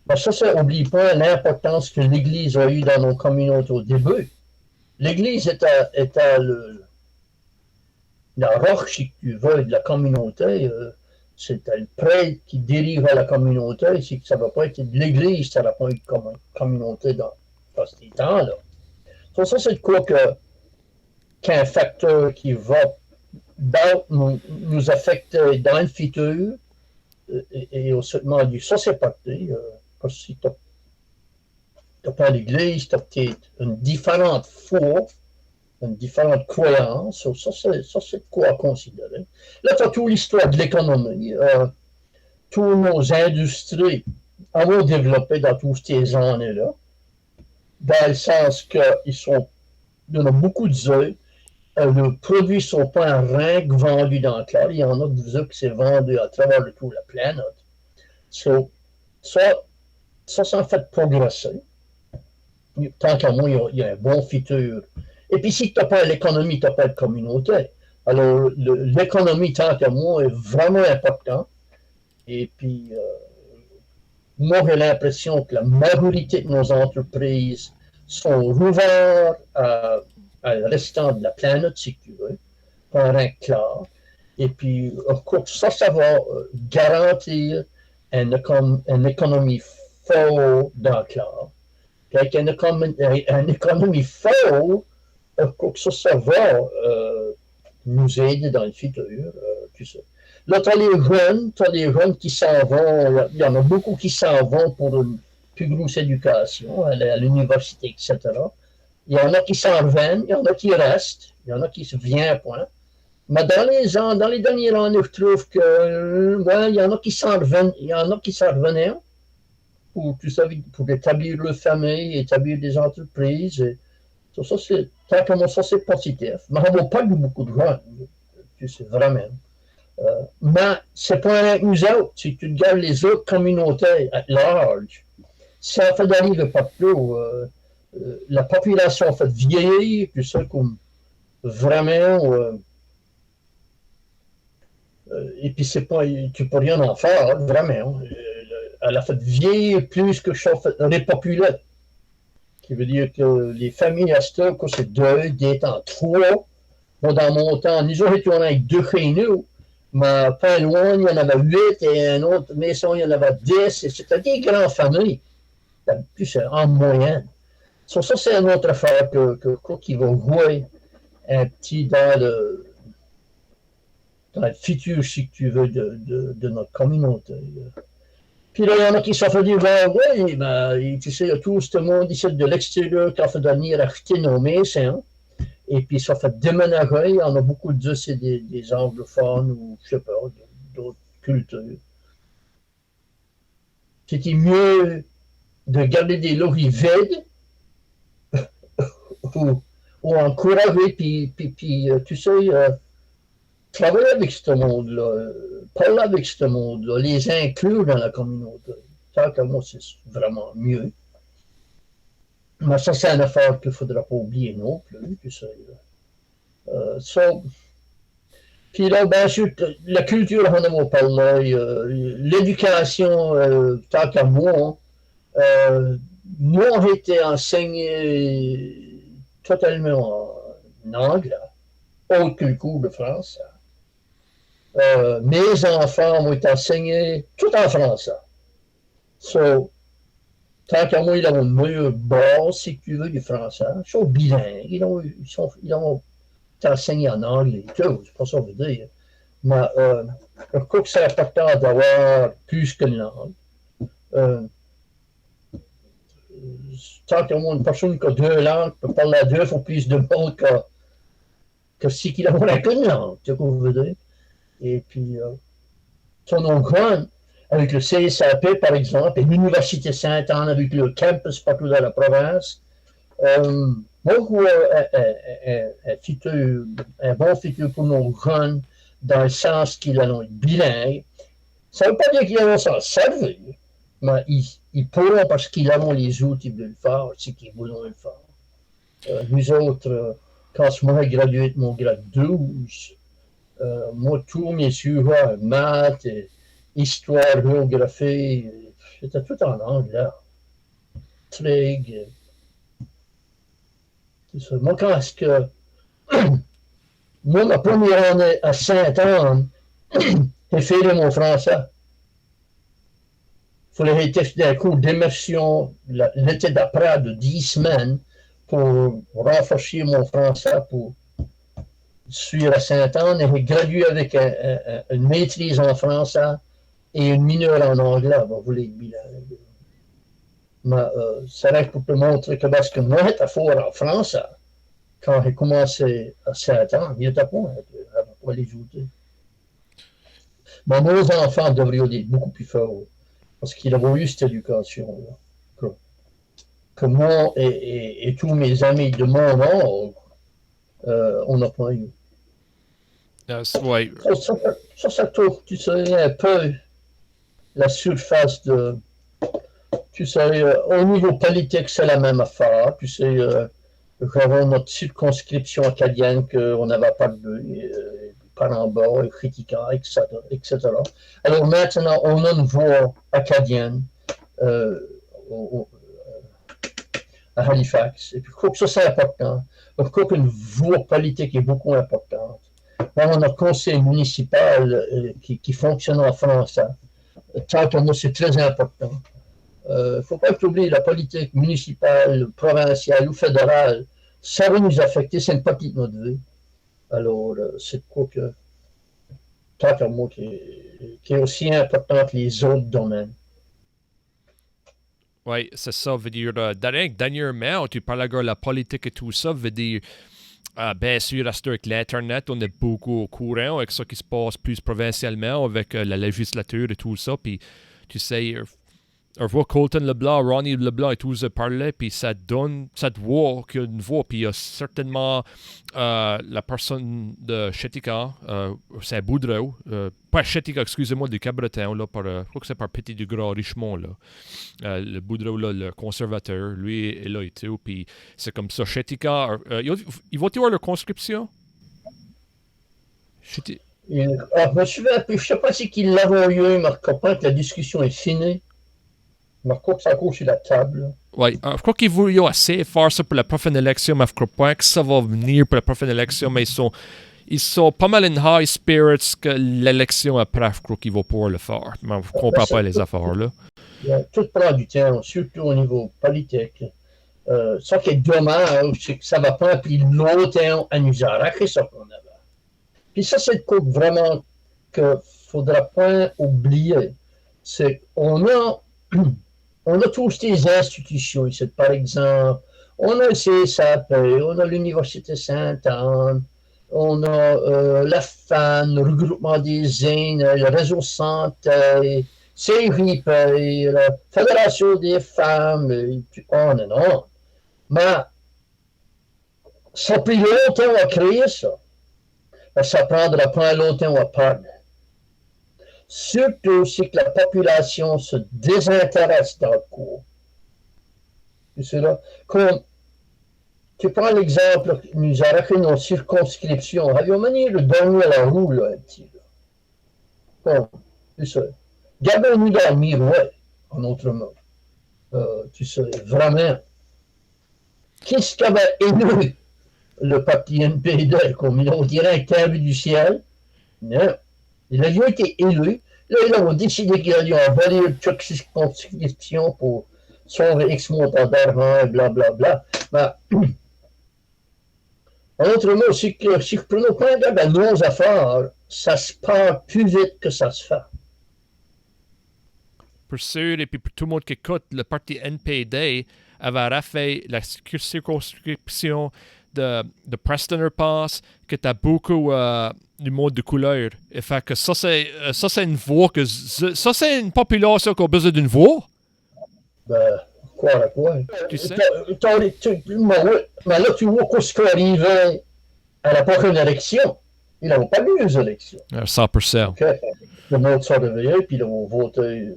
Mais ça n'oublie pas l'importance que l'église a eue dans nos communautés au début. L'église était la roche, si tu veux, de la communauté. C'était le prêtre qui dirigeait la communauté. Si ça ne va pas être de l'église, ça n'a pas eu de communauté dans ces temps-là. Ça, c'est de quoi qu'un facteur qui va nous affecter dans le futur et au seulement dit ça, c'est parti. Parce que si tu n'as pas l'église, tu as peut-être une différente foi, une différente croyance. Ça, c'est de quoi considérer. Là, tu as toute l'histoire de l'économie. Toutes nos industries ont développé dans toutes ces années-là, dans le sens qu'il y en a beaucoup d'œufs. Les produits ne sont pas rien que vendus dans le clair. Il y en a des œufs qui sont vendus à travers toute la planète. Ça en fait progresser. Tant qu'à moi, il y a un bon futur. Et puis, si tu n'as pas l'économie, tu n'as pas de communauté. Alors, l'économie, tant qu'à moi, est vraiment important. Et puis, moi, j'ai l'impression que la majorité de nos entreprises sont ouvertes à le restant de la planète, si tu veux, par un clair. Et puis, ça va garantir une économie forte d'enclave. Puis avec une économie forte, ça va nous aider dans le futur. Tu sais. Là, tu as les jeunes qui s'en vont. Il y en a beaucoup qui s'en vont pour une plus grosse éducation à l'université, etc. Il y en a qui s'en reviennent, il y en a qui restent, il y en a qui se viennent, point. Mais dans les dernières années, je trouve que il y en a qui s'en revenaient pour, tu sais, pour établir leur famille, établir des entreprises. Et ça c'est positif. Mais on ne parle de beaucoup de gens, tu sais, vraiment. Mais c'est pas avec nous autres. Si tu regardes les autres communautés à large, ça fait d'arriver partout. La population fait vieillir, tu sais, comme vraiment. Et puis, tu peux rien en faire, hein, vraiment. Elle a fait vieillir plus que ça fait repopuler. Qui veut dire que les familles à ce que c'est deux, d'être en trois. Bon, dans mon temps, nous autres, on avec deux chez nous, mais pas loin, il y en avait 8, et une autre maison, il y en avait 10. Et c'était des grandes familles, plus en moyenne. Ça, c'est une autre affaire qui va jouer un petit dans le futur, si tu veux, de notre communauté. Puis là, il y en a qui s'en font dire, oui, mais tu sais, il y a tout ce monde ici de l'extérieur qui a fait venir acheter nos maisons. Et puis ça fait déménager. Il y en a beaucoup de c'est des anglophones ou, je sais pas, d'autres cultures. C'était mieux de garder des logis vides ou encourager, puis tu sais, travailler avec ce monde-là, parler avec ce monde-là, les inclure dans la communauté. Ça, que moi, c'est vraiment mieux. Mais ça, c'est une affaire qu'il ne faudra pas oublier non plus, tu sais. Puis là, bien sûr, la culture, on en a parlé, l'éducation, tant qu'à moi, moi, j'ai été enseigné totalement en anglais, autre que le cours de français. Mes enfants ont été enseignés tout en français. Tant qu'à moi, ils ont une meilleure base, si tu veux, du français. Ils sont bilingues, ils ont été enseignés en anglais, tout, c'est pas ça que je veux dire. Mais je crois que c'est important d'avoir plus qu'une langue. Tant qu'à moi, une personne qui a deux langues peut parler à deux fois plus de monde que si qu'il a qu'une langue, tu sais ce que je veux dire. Et puis, son nom grand, avec le CSAP, par exemple, et l'Université Sainte-Anne avec le campus partout dans la province, beaucoup un bon futur pour nos jeunes dans le sens qu'ils allons être bilingues. Ça ne veut pas dire qu'ils allont s'en servir, mais ils pourront parce qu'ils ont les outils de le faire, c'est qu'ils voudront le faire. Nous autres, quand moi j'ai gradué de mon grade 12, moi, tous mes sujets, maths, histoire, géographie, c'était tout en anglais. Trig. Moi, quand est-ce que. Moi, ma première année à Sainte-Anne, j'ai fait mon français. Il fallait être un cours d'immersion l'été d'après de 10 semaines pour renforcer mon français pour suivre à Sainte-Anne et j'ai gradué avec une maîtrise en français et une mineure en anglais. Vous voulez être bilingue. Mais c'est vrai que pour te montrer que parce que moi, j'étais fort en français quand j'ai commencé à Sainte-Anne, il n'était pas les outils. Mais nos enfants devraient être beaucoup plus forts parce qu'ils ont eu cette éducation que moi et tous mes amis de mon âge, on n'a pas eu. Ouais. Ça touche, tu sais, un peu la surface de. Tu sais, au niveau politique, c'est la même affaire. Tu sais, nous avons notre circonscription acadienne qu'on n'avait pas par en bas, et critiquant, etc., etc. Alors maintenant, on a une voix acadienne à Halifax. Et puis, je crois que ça, c'est important. Je crois qu'une voix politique est beaucoup importante. on a un conseil municipal qui fonctionne en français. Ça, pour moi, c'est très important. Il ne faut pas oublier la politique municipale, provinciale ou fédérale. Ça va nous affecter, c'est une partie de notre vie. Alors, c'est quoi que, tant qu'à moi, qui est aussi important que les autres domaines. Oui, c'est ça. Veut dire, dernièrement, tu parles de la politique et tout ça, veut dire, bien sûr, avec l'Internet, on est beaucoup au courant avec ce qui se passe plus provincialement, avec la législature et tout ça. Puis, tu sais, on voit Colton Leblanc, Ronnie Leblanc et tout ça parler, puis ça te voit qu'il y a une voix, puis il y a certainement la personne de Chetika, c'est Boudreau, pas Chetika, excusez-moi, du Cabreton, là, je crois que c'est par Petit du Gras Richemont, là. Le Boudreau, là, le conservateur, lui est là et tout, puis c'est comme ça. Chetika, ils vont-ils avoir leur conscription? Je ne sais pas si qu'ils l'avaient eu, Marc Copain, que la discussion est finie. Marco, ça court sur la table. Oui, je crois qu'ils vont assez faire ça pour la prochaine élection, mais je ne crois pas que ça va venir pour la prochaine élection, mais ils sont pas mal in high spirits que l'élection après, je crois qu'ils vont pouvoir le faire. Mais je ne comprends pas les affaires, là. Tout prend du temps, surtout au niveau politique. Ça qui est dommage, c'est que ça va prendre plus longtemps à nous arracher ça qu'on avait. Puis ça, c'est le coup vraiment qu'il ne faudra pas oublier. C'est qu'on a tous des institutions ici, par exemple, on a le CSAP, on a l'Université Sainte-Anne, on a la FAN, le regroupement des aînés, le réseau santé, CRIP, la Fédération des femmes, et puis on et on. Mais ça a pris longtemps à créer ça. Ça prendra pas longtemps à perdre. Surtout si que la population se désintéresse dans le cours. C'est là. Comme tu prends l'exemple, nous avons nos circonscriptions. Avions manié de donner la roue, là, un petit. Bon, c'est ça. Gardons-nous dans le miroir, en autre mot. Tu sais, vraiment. Qu'est-ce qu'avait élu le parti NPD comme on dirait un câble du ciel? Non. Il a été élu. Là, ils ont décidé qu'il allait envoyer toute circonscription pour sauver X montant d'argent et blablabla. Mais, en autre mot, si je prenons pas un gars de nos affaires, ça se part plus vite que ça se fait. Pour sûr, et puis pour tout le monde qui écoute, le parti NPD avait refait la circonscription de Preston Pass, que tu as beaucoup du mode de couleur. Et fait que ça, c'est une voix que... Ça, c'est une population qui a besoin d'une voix. Ben, quoi? Tu sais? Mais là, tu vois qu'est-ce qui arrivait à la prochaine élection. Ils n'ont pas eu les élections. 100%. Okay. Le monde s'est réveillé, puis ils ont voté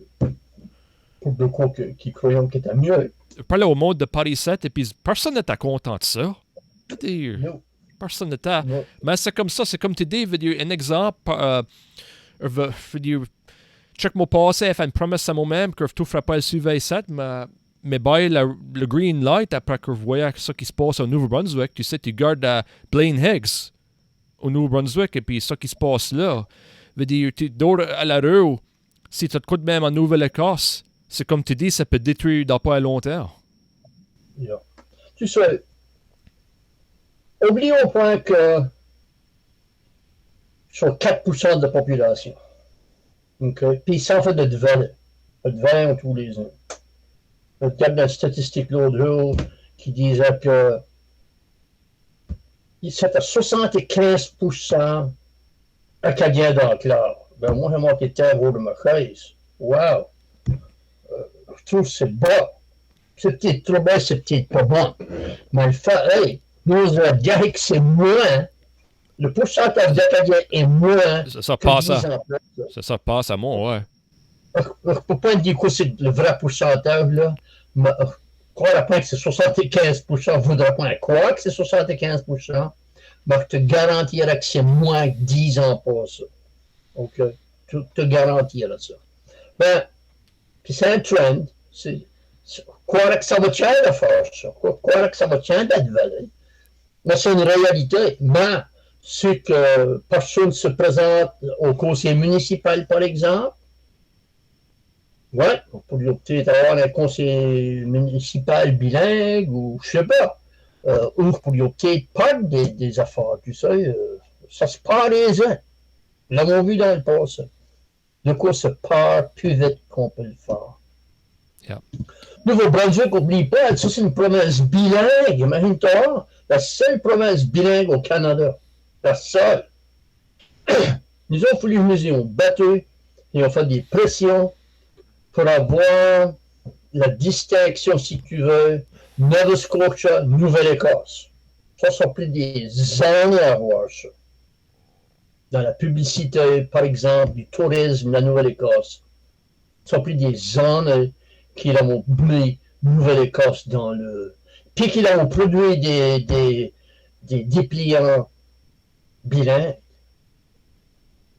pour de quoi qui croyaient qu'il était mieux. Je parlais au monde de Paris 7, et puis personne n'était content de ça. No. Personne n'était. No. Mais c'est comme ça, c'est comme tu dis, un exemple, check-moi passer, fait une promesse à moi-même que je ne ferai pas le suivi 7, mais le green light après que je voyais ce qui se passe au Nouveau-Brunswick, tu sais, tu gardes Blaine Higgs au Nouveau-Brunswick, et puis ce qui se passe là, veut dire, tu dors à la rue, si tu te coûtes même en Nouvelle-Écosse, c'est comme tu dis, ça peut détruire dans pas longtemps. Yeah. Tu sais, oublions point que sur 4% de la population, okay? Puis ça fait de devant tous les ans. Je regarde la statistique l'autre jour qui disait que c'était 75% acadiens d'enclave. Ben moi, j'ai manqué de terre de ma chaise. Wow! Je trouve que c'est bas. C'est peut-être trop bas, c'est peut-être pas bon. Mais le fait, hey, nous avons dit que c'est moins. Le pourcentage d'Acadiens est moins. Ça passe à moi, ouais. Je ne peux pas dire que c'est le vrai pourcentage, là. Mais je crois pas que c'est 75%. Je ne voudrais pas croire que c'est 75%. Mais je te garantirais que c'est moins que 10 ans passés. OK? Je te garantirais ça. Ben, puis c'est un trend. Je crois que ça va tiendre à faire ça. Je crois que ça va tiendre à valer. Mais c'est une réalité. Mais c'est que personne se présente au conseil municipal, par exemple. Ouais, on pourrait peut-être avoir un conseil municipal bilingue ou je sais pas. Ou on pourrait peut-être pas des affaires, tu sais. Ça se part les uns. L'avons vu dans le passé. De quoi se part plus vite qu'on peut le faire. Yeah. Nouveau-Brunswick, n'oublie pas, ça c'est une province bilingue, imagine-toi, la seule province bilingue au Canada. La seule. Nous autres, les musées ont battu et ont fait des pressions pour avoir la distinction, si tu veux, Nova Scotia, Nouvelle-Écosse. Ça a pris des années à voir ça. Dans la publicité, par exemple, du tourisme, la Nouvelle-Écosse. Ça a pris des années qu'ils ont mis Nouvelle-Écosse dans le... Puis qu'ils ont produit des dépliants bilingues.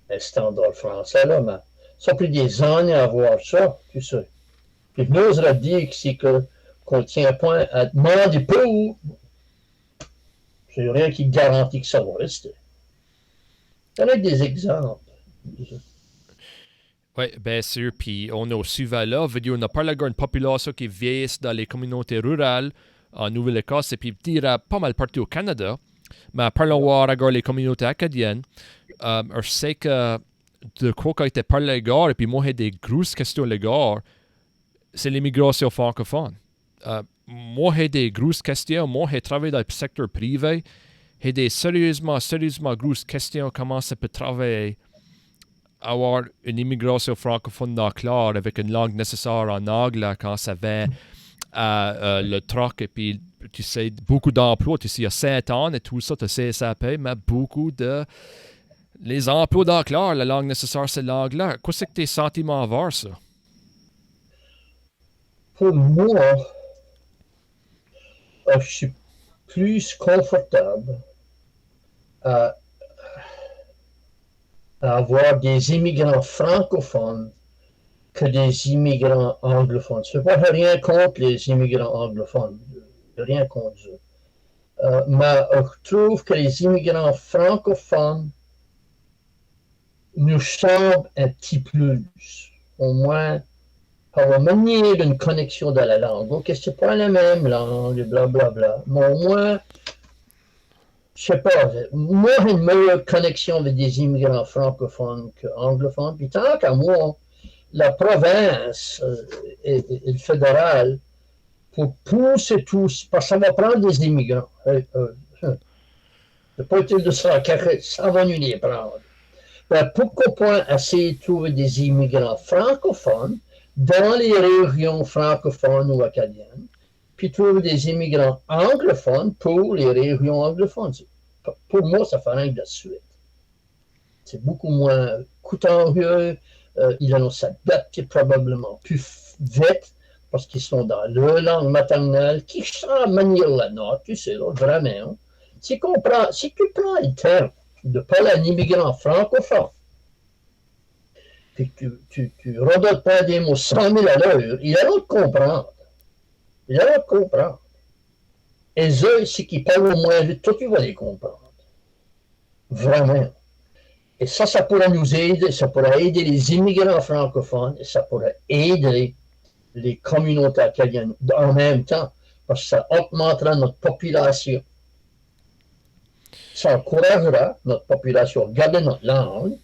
Le standard français, là, mais ça a pris des années à voir ça, tu sais. Puis nous, on a dit que c'est qu'on ne tient point à demander pour. C'est rien qui garantit que ça va rester. Il y en a des exemples. Oui, bien sûr. Puis on a aussi là, on a parlé d'une population qui vieillit dans les communautés rurales en Nouvelle-Écosse et puis pas mal partout au Canada. Mais parlons voir les communautés acadiennes. Je sais que de quoi qui a été parlé l'égard, et puis moi, j'ai des grosses questions l'égard, c'est l'immigration francophone. Moi, j'ai des grosses questions. Moi, j'ai travaillé dans le secteur privé. J'ai des sérieusement grosses questions comment ça peut travailler avoir une immigration francophone dans clair avec une langue nécessaire en anglais quand ça va à le troc et puis tu sais beaucoup d'emplois, tu sais il y a 5 ans et tout ça, tu sais ça paye, mais beaucoup de les emplois dans clair, la langue nécessaire c'est l'anglais. Qu'est-ce que tes sentiments envers ça? Pour moi, je suis plus confortable à avoir des immigrants francophones que des immigrants anglophones. Je ne fais pas rien contre les immigrants anglophones, rien contre eux. Mais je trouve que les immigrants francophones nous semblent un petit plus, au moins par la manière d'une connexion de la langue. Ok, c'est pas la même langue, blablabla, mais au moins, je sais pas, moi j'ai une meilleure connexion avec des immigrants francophones qu'anglophones, puis tant qu'à moi, la province et le fédéral, pour pousser tous, parce que ça va prendre des immigrants. C'est pas utile de ça va nous les prendre. Ben, pourquoi pas essayer de trouver des immigrants francophones dans les régions francophones ou acadiennes, puis trouver des immigrants anglophones pour les régions anglophones. Pour moi, ça fait rien de suite. C'est beaucoup moins coûteux. Ils vont s'adapter probablement plus vite parce qu'ils sont dans leur langue maternelle, qui savent manier la note, tu sais, là, vraiment. Si tu prends le temps de parler à un immigrant francophone, puis que tu redonnes pas des mots 100 000 à l'heure, il va te comprendre. Il va te comprendre. Et eux, c'est qu'ils parlent au moins vite, toi, tu vas les comprendre. Vraiment. Et ça pourrait nous aider, ça pourrait aider les immigrants francophones, et ça pourrait aider les communautés acadiennes en même temps, parce que ça augmentera notre population. Ça encouragera notre population à garder notre langue,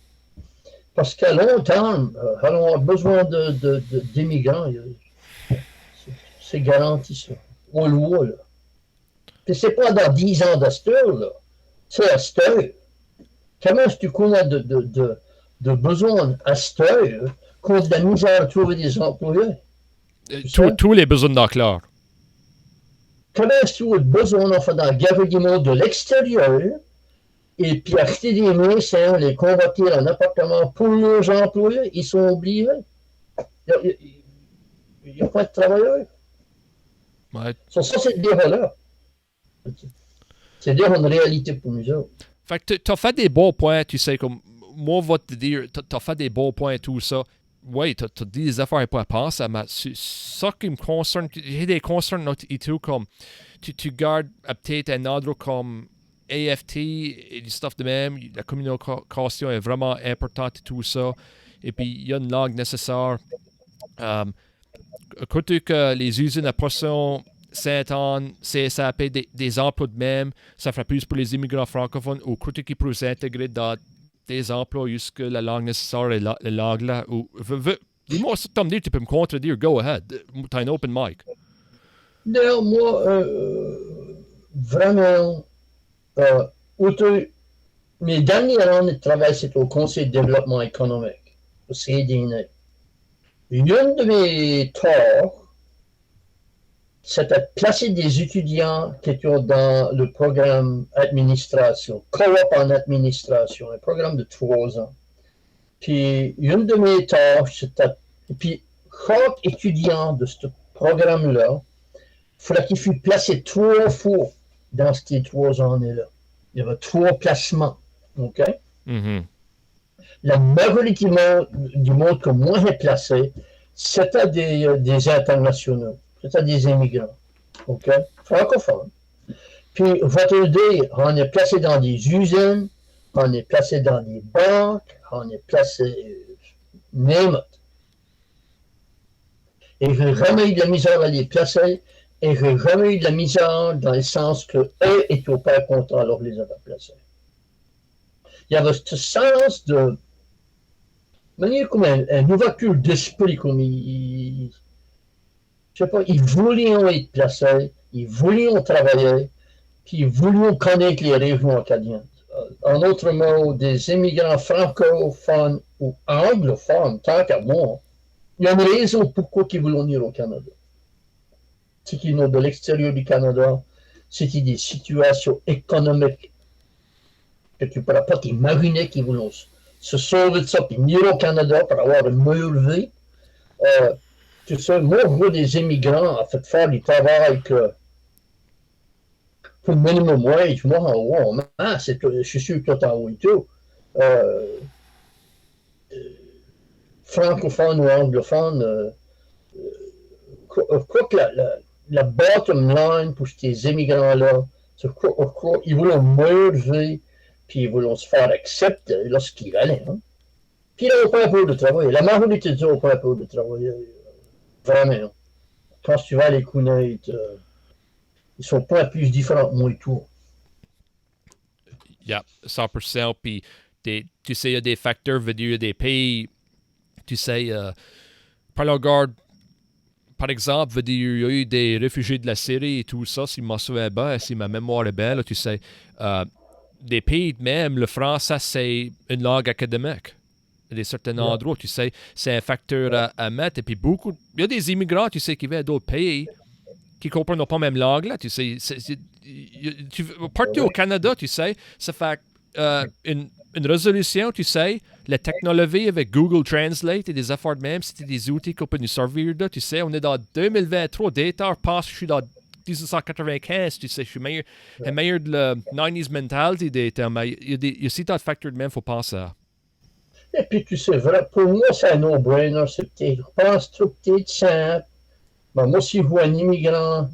parce qu'à long terme, on a besoin d'immigrants. C'est garanti, ça. Au loin, là. Puis c'est pas dans 10 ans d'asteur, là. C'est asteur. Comment est-ce que tu connais de besoins asteur qu'on a de la misère à trouver des employés? Tous les besoins dans clair. Comment est-ce que tu as besoin d'en faire dans le gouvernement de l'extérieur et puis acheter des maisons, les convertir en appartements pour leurs employés? Ils sont oubliés. Il n'y a pas de travailleurs. Ouais. Ça c'est déjà-là. C'est déjà une réalité pour nous autres. Fait que tu as fait des bons points, tu sais, comme moi, va te dire, tu as fait des bons points et tout ça. Oui, tu as dit des affaires pas à penser, mais ça qui me concerne, j'ai des concerns et tout, comme tu gardes peut-être un ordre comme AFT et du stuff de même. La communication est vraiment importante et tout ça. Et puis, il y a une langue nécessaire. Côté que les usines à poisson, Saint-Anne, CSAP, des emplois de même, ça ferait plus pour les immigrants francophones ou côté qui pourraient s'intégrer dans des emplois jusque la langue nécessaire et la langue là. Dis-moi, si tu peux me contredire, go ahead. T'as un open mic. Non, moi, vraiment, mes dernières années de travail, c'était au Conseil de développement économique, au CDN. Une de mes torts, c'était de placer des étudiants qui étaient dans le programme administration, co-op en administration, un programme de 3 ans. Puis, une de mes tâches, c'était, puis, chaque étudiant de ce programme-là, il fallait qu'il fût placé 3 fois dans ces 3 années-là. Il y avait 3 placements, OK? Mm-hmm. La majorité du monde que moi j'ai placé, c'était des internationaux, c'était des immigrants, OK? Francophones. Puis, votre idée, on est placé dans des usines, on est placé dans des banques, on est placé, name it. Et j'ai jamais eu de la misère à les placer, et j'ai jamais eu de la misère dans le sens que eux étaient pas contents alors les avoir placés. Il y avait ce sens de manière comme une ouverture d'esprit, comme je sais pas, ils voulaient être placés, ils voulaient travailler, puis ils voulaient connaître les régions acadiennes. En autre mot, des immigrants francophones ou anglophones, tant qu'à moi, il y a une raison pourquoi ils voulaient venir au Canada. C'est qu'ils sont de l'extérieur du Canada, c'était des situations économiques que tu ne pourras pas t'imaginer qu'ils voulaient se sauver de ça, puis venir au Canada pour avoir une meilleure vie. Tu sais, moi, je vois des immigrants en fait faire du travail que pour le minimum wage, moi, en haut, je suis sûr que tout en haut et tout. Francophone ou anglophone, je crois que la bottom line pour ces immigrants-là, ils voulaient meilleure vie, puis ils voulaient se faire accepter lorsqu'ils allaient. Hein. Puis ils n'avaient pas peur de travailler. La majorité des gens n'ont pas peur de travailler. Vraiment. Quand tu vas les connaître, ils sont pas plus différents que moi et tout. Yeah, 100%. Puis, tu sais, il y a des facteurs, il y a des pays, tu sais, par la garde, par exemple, il y a eu des réfugiés de la Syrie et tout ça, si je m'en souviens bien, si ma mémoire est belle, tu sais, des pays même, le français, c'est une langue académique. Il y a certains endroits, tu sais, c'est un facteur à mettre. Et puis il y a des immigrants, tu sais, qui viennent d'autres pays qui ne comprennent pas même langue, là, tu sais. Partout au Canada, tu sais, ça fait une résolution, tu sais, la technologie avec Google Translate et des affaires de même, c'était des outils qu'on peut nous servir de, tu sais. On est dans 2023, data passe, je suis dans 1995, tu sais, je suis meilleur de la 90s mentality data, mais il y a aussi tas de facteurs de même, il faut penser à. Et puis, tu sais, vrai, pour moi, c'est un no-brainer. Je pense trop peut-être simple. Mais moi, si je vois un immigrant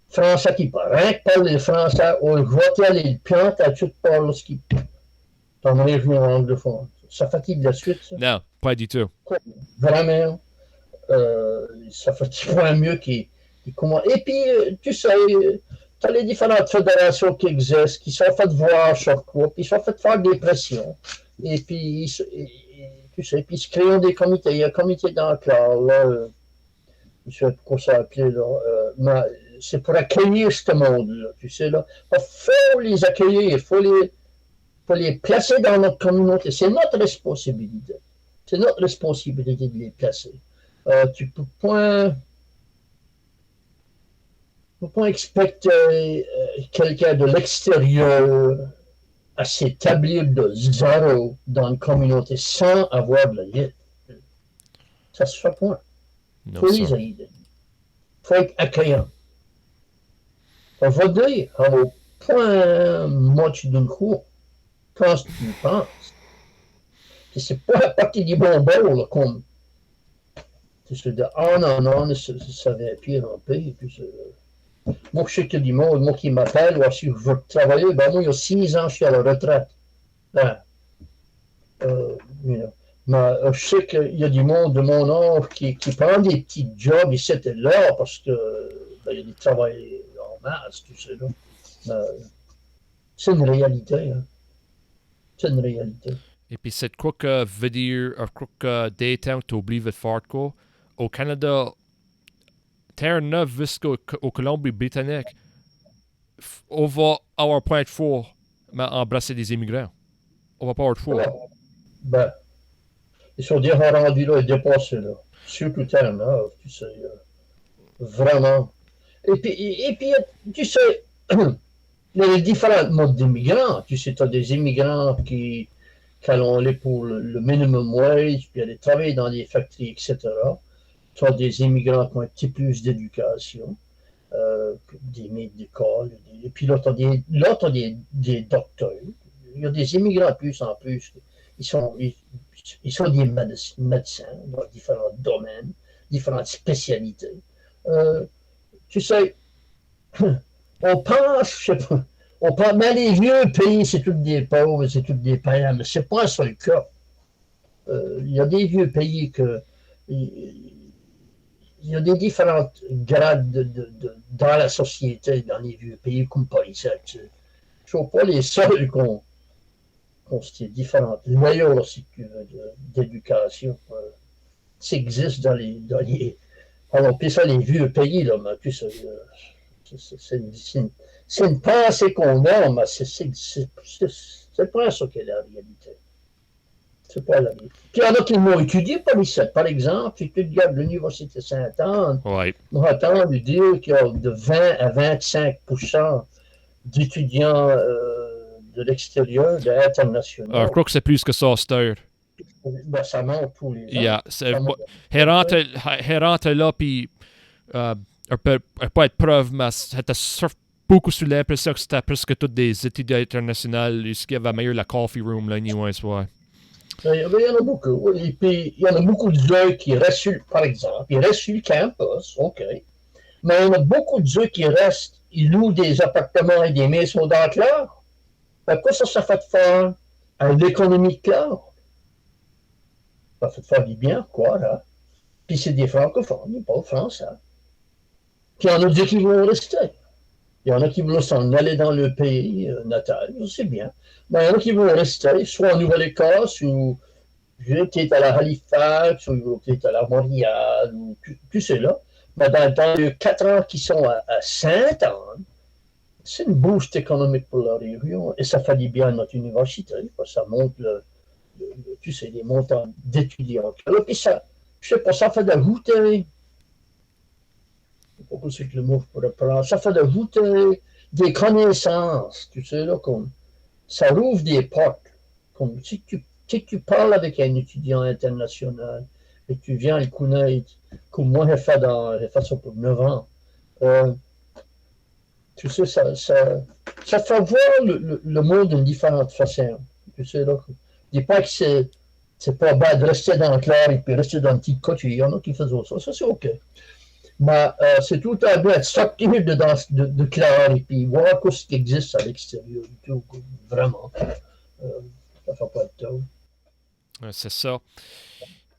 français qui parle le français, on va aller le planter à toute part lorsqu'il dans une région anglophone. Ça fatigue la suite, ça? Non, pas du tout. Vraiment. Ça fatigue pas mieux qu'il comment. Et puis, tu sais, tu as les différentes fédérations qui existent, qui sont faites voir sur quoi, puis ils sont faites faire des pressions. Et puis, tu sais, puis ils se créent des comités. Il y a un comité d'enclave, là, je ne sais pas pourquoi ça appelé, là, mais c'est pour accueillir ce monde-là, tu sais, là. Il faut les accueillir, il faut les placer dans notre communauté. C'est notre responsabilité. C'est notre responsabilité de les placer. Tu ne peux pas expecter quelqu'un de l'extérieur à s'établir de zéro dans une communauté sans avoir de l'aide. Ça se fait pas. Il faut les aider. Il faut être accueillant. On va dire, on va point moitié d'une cour quand tu penses. Et c'est pas la partie du bonbon, là, comme c'est de on, ça va pire en pire. Puis Moi, je sais qu'il y a du monde, moi qui m'appelle, ou si je veux travailler, ben moi, il y a 6 ans, je suis à la retraite. Ben, you know. Mais je sais qu'il y a du monde de mon âge qui prend des petits jobs ici et là parce que ben, il y a du travail en masse, tu sais. Là. C'est une réalité. Hein. C'est une réalité. Et puis cette quoi que veut dire, quoi que des temps tu oublies de faire quoi. Au Canada, Terre-Neuve jusqu'au Colombie-Britannique, on va avoir point de foi, mais embrasser des immigrants. On va pas avoir de foi. Ben, ils sont déjà rendus là et dépassés là. Surtout Terre-Neuve, tu sais. Vraiment. Et puis, tu sais, il y a les différents modes d'immigrants. Tu sais, tu as des immigrants qui allons aller pour le minimum wage, puis aller travailler dans des factories, etc. Tu as des immigrants qui ont un petit plus d'éducation, des maîtres d'école, et puis là, tu as des docteurs. Il y a des immigrants plus en plus. Ils sont des médecins dans différents domaines, différentes spécialités. Tu sais, on pense, je sais pas, on pense, mais les vieux pays, c'est tous des pauvres, c'est tous des païens, mais c'est pas ça le cas. Il y a des vieux pays que il y a des différents grades dans la société, dans les vieux pays, comme par ici. Je ne suis pas les seuls qui ont différentes layers, si tu veux, d'éducation. Ça existe dans les alors, puis ça, les vieux pays, là, mais puis ça, c'est une pensée qu'on a, mais c'est pas ça qui est la réalité. C'est pas la réalité. Puis il y en a qui l'ont étudié par ici. Par exemple, si tu regardes l'Université Sainte-Anne, on a entendu dire qu'il y a de 20 à 25% d'étudiants de l'extérieur, de l'international. Je crois que c'est plus que ça, Steur. Ben, ça monte tous les ans. Yeah, rentre là, puis elle peut pas être preuve, mais c'était beaucoup sous l'impression que c'était presque tous des étudiants internationaux, ce qui avait meilleur la coffee room, là, anyway, ouais. Il y en a beaucoup. Et puis, il y en a beaucoup de gens qui restent, par exemple, ils restent sur le campus, OK. Mais il y en a beaucoup de gens qui restent, ils louent des appartements et des maisons dans Clare. Quoi ça fait de faire à l'économie de Clare? Ça fait de faire du bien, quoi, là. Puis c'est des francophones, ils parlent français. Puis il y en a des qui vont rester. Il y en a qui vont s'en aller dans le pays natal, c'est bien. Mais il y en a qui vont rester, soit en Nouvelle-Écosse, ou peut-être à la Halifax, ou peut-être à la Montréal, ou tu sais là. Mais dans les 4 ans qui sont à Sainte-Anne, c'est une boost économique pour la région, et ça fait du bien à notre université, parce que ça monte tu sais, les montants d'étudiants. Et puis ça, je sais pas, ça fait d'ajouter, je sais pas que le mot pour reprendre, ça fait d'ajouter des connaissances, tu sais, là, comme ça rouvre des portes. Comme si tu parles avec un étudiant international et tu viens le connaître, comme moi j'ai fait ça pour 9 ans, tu sais, ça fait voir le monde d'une différente façon. Tu sais, là, je dis pas que c'est pas bad de rester dans le clair et puis rester dans le petit coach. Il y en a qui font ça c'est OK. Mais c'est tout à bien de sortir de clair et puis voir ce qui existe à l'extérieur du tout. Vraiment. Ça fait pas de tort. C'est ça.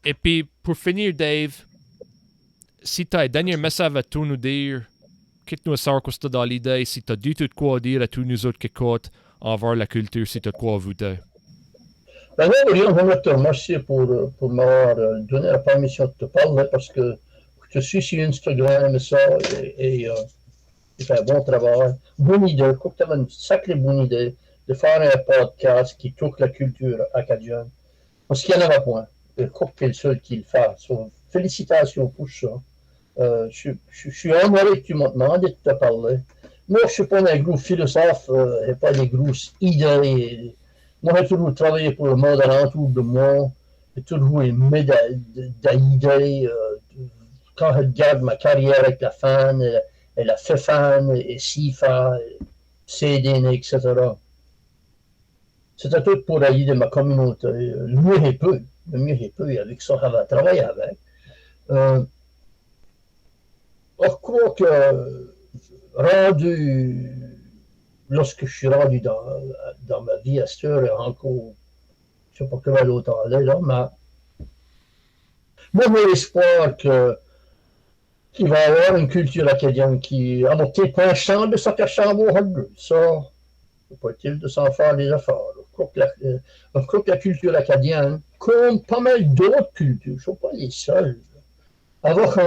Et puis, pour finir, Dave, si tu as un dernier message à tout nous dire, quitte-nous savoir ce que tu as dans l'idée, si tu as du tout de quoi dire à tous nous autres qui écoutent envers la culture, si tu as de quoi ajouter. Ben oui, on va te remercier pour m'avoir donné la permission de te parler parce que je suis sur Instagram et ça, et tu fais un bon travail. Bonne idée, je crois que tu avais une sacrée bonne idée de faire un podcast qui touche la culture acadienne. Parce qu'il n'y en avait point. Je crois que tu es le seul qui le fait. So, félicitations pour ça. Je suis honoré que tu m'as demandé de te parler. Moi, je ne suis pas un gros philosophe, je n'ai pas des grosses idées. Moi, j'ai toujours travaillé pour le monde alentour de moi. J'ai toujours aimé d'idées. Quand je regarde ma carrière avec la fan, et la FEFAN, et SIFA, CDN, etc. C'était tout pour aider ma communauté. Le mieux est peu. Le mieux est peu. Et avec ça, je vais travailler avec. Je crois que rendu, lorsque je suis rendu dans ma vie à cette heure, encore, je ne sais pas comment l'autre allait, là, mais moi, j'ai l'espoir qu'il va y avoir une culture acadienne qui a monté pas un champ de ça qu'à chambre ça, c'est pas utile de s'en faire les affaires. Je crois que la culture acadienne, comme pas mal d'autres cultures, je ne suis pas les seuls, avoir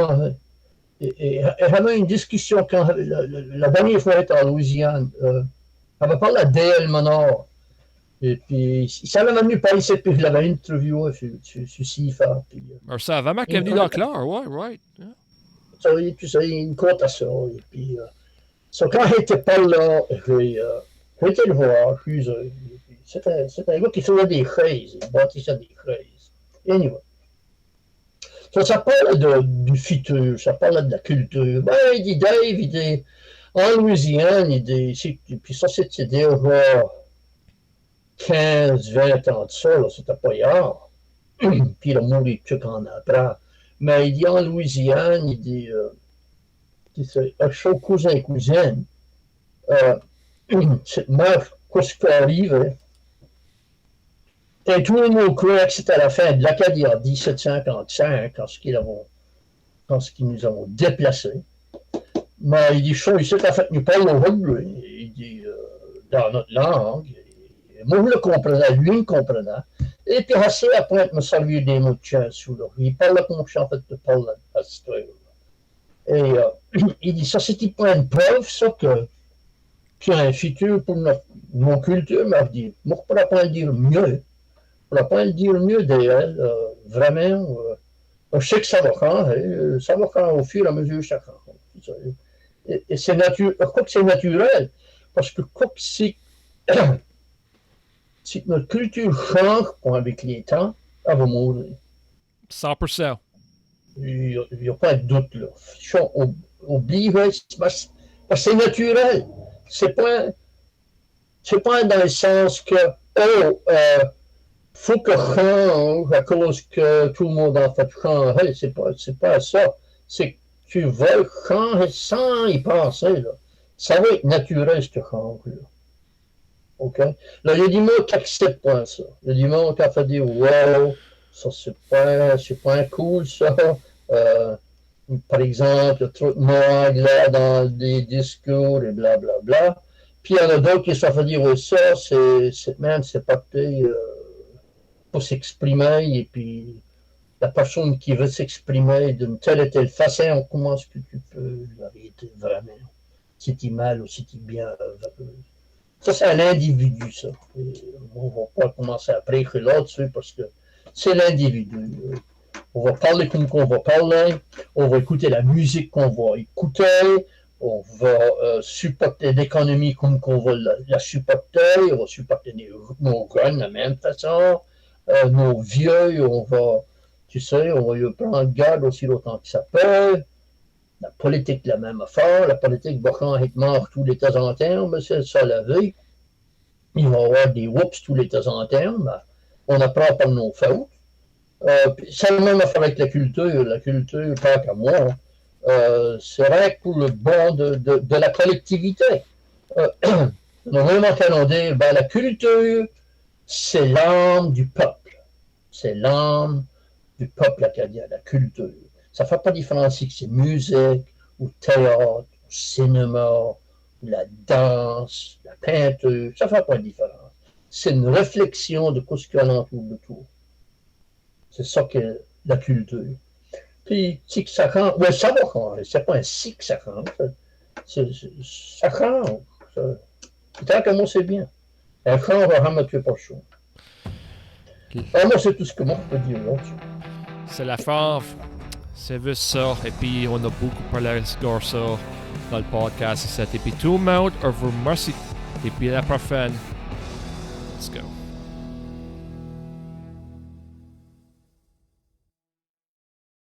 et j'avais une discussion quand la dernière fois j'étais en Louisiane, j'avais parlé à Dale Menard, et puis il s'avait venu par ici, puis je l'avais interviewé sur CIFA. Alors ça, vraiment qu'il est venu dans Clare, ouais, right. Yeah. Puis ça, il me compte à ça, et puis quand j'étais pas là, j'ai été le voir, c'était un gars qui faisait des chaises, il bâtissait des chaises. Anyway. Ça parle du futur, ça parle de la culture. Ben, il dit Dave, il dit, en Louisiane, il dit, puis ça c'était déjà 15, 20 ans de ça, là, c'était pas hier. Puis il a mouru tout en après. Mais il dit en Louisiane, il dit, un chaud cousin, cousine, cette mère, qu'est-ce qui arrive, et tout le monde croyait que c'était à la fin de l'Acadie en 1755, quand nous avons déplacés. Mais il dit, il s'est fait nous parler au lui. Il dit, dans notre langue. Et moi, je le comprenais, lui, il me comprenait. Et puis, assez après, il me servir des mots de chien sous l'eau. Il parlait comme je suis en fait de parler à cette heure. Et il dit, ça, c'est pas une preuve, ça, qu'il y a un futur pour nos cultures. Mais je dis, moi, je ne pourrais pas le dire mieux. On ne pourra pas le dire mieux d'elle, vraiment. Je sais que ça va quand, au fur et à mesure que ça quand. Et c'est naturel, je crois que c'est naturel, parce que quoi que c'est, si notre culture change avec les temps, elle va mourir. 100%. Il n'y a pas de doute, là. Oublie, parce que c'est naturel. C'est pas dans le sens que, faut que change à cause que tout le monde en fait changer. C'est pas ça. C'est que tu veux changer sans y penser, là. Ça va être naturel, ce change-là. OK? Là, il y a des mots qui n'acceptent pas ça. Il y a des mots qui ont fait dire, wow, ça, c'est pas cool, ça. Par exemple, il y a trop de mots anglais dans des discours et blablabla. Bla, bla. Puis il y en a d'autres qui se fait dire, oh, ça, c'est pas pour s'exprimer, et puis la personne qui veut s'exprimer d'une telle et telle façon, comment est-ce que tu peux l'arrêter vraiment? Si tu es mal ou si tu es bien. Ça, c'est à l'individu, ça. Et on ne va pas commencer à prêcher là-dessus parce que c'est l'individu. On va parler comme qu'on va parler, on va écouter la musique qu'on va écouter, on va supporter l'économie comme qu'on va la supporter, on va supporter nos jeunes de la même façon. Nos vieux, on va y prendre garde aussi longtemps que ça peut. La politique, la même affaire. La politique va quand être mort tous les temps en temps, mais c'est ça la vie. Il va y avoir des whoops tous les temps en temps, mais on apprend par nos fautes. C'est la même affaire avec la culture. La culture, pas qu'à moi, c'est vrai que pour le bon de la collectivité. Normalement, quand on dit, la culture, c'est l'âme du peuple. C'est l'âme du peuple acadien, la culture. Ça ne fait pas différence si c'est musique, ou théâtre, ou cinéma, ou la danse, la peinture. Ça ne fait pas de différence. C'est une réflexion de ce qu'il y a autour de tout. C'est ça qu'est la culture. Puis, si que ça change, ouais, ça va changer. C'est pas un si que ça change. Ça change. Tant que moi, c'est bien. Un change va jamais tuer pas chaud. Moi, c'est tout ce que moi je peux dire là-dessus. C'est la fave. C'est juste ça. Et puis, on a beaucoup parlé de ça dans le podcast. Et puis, tout le monde, on vous remercie. Et puis, à la prochaine. Let's go.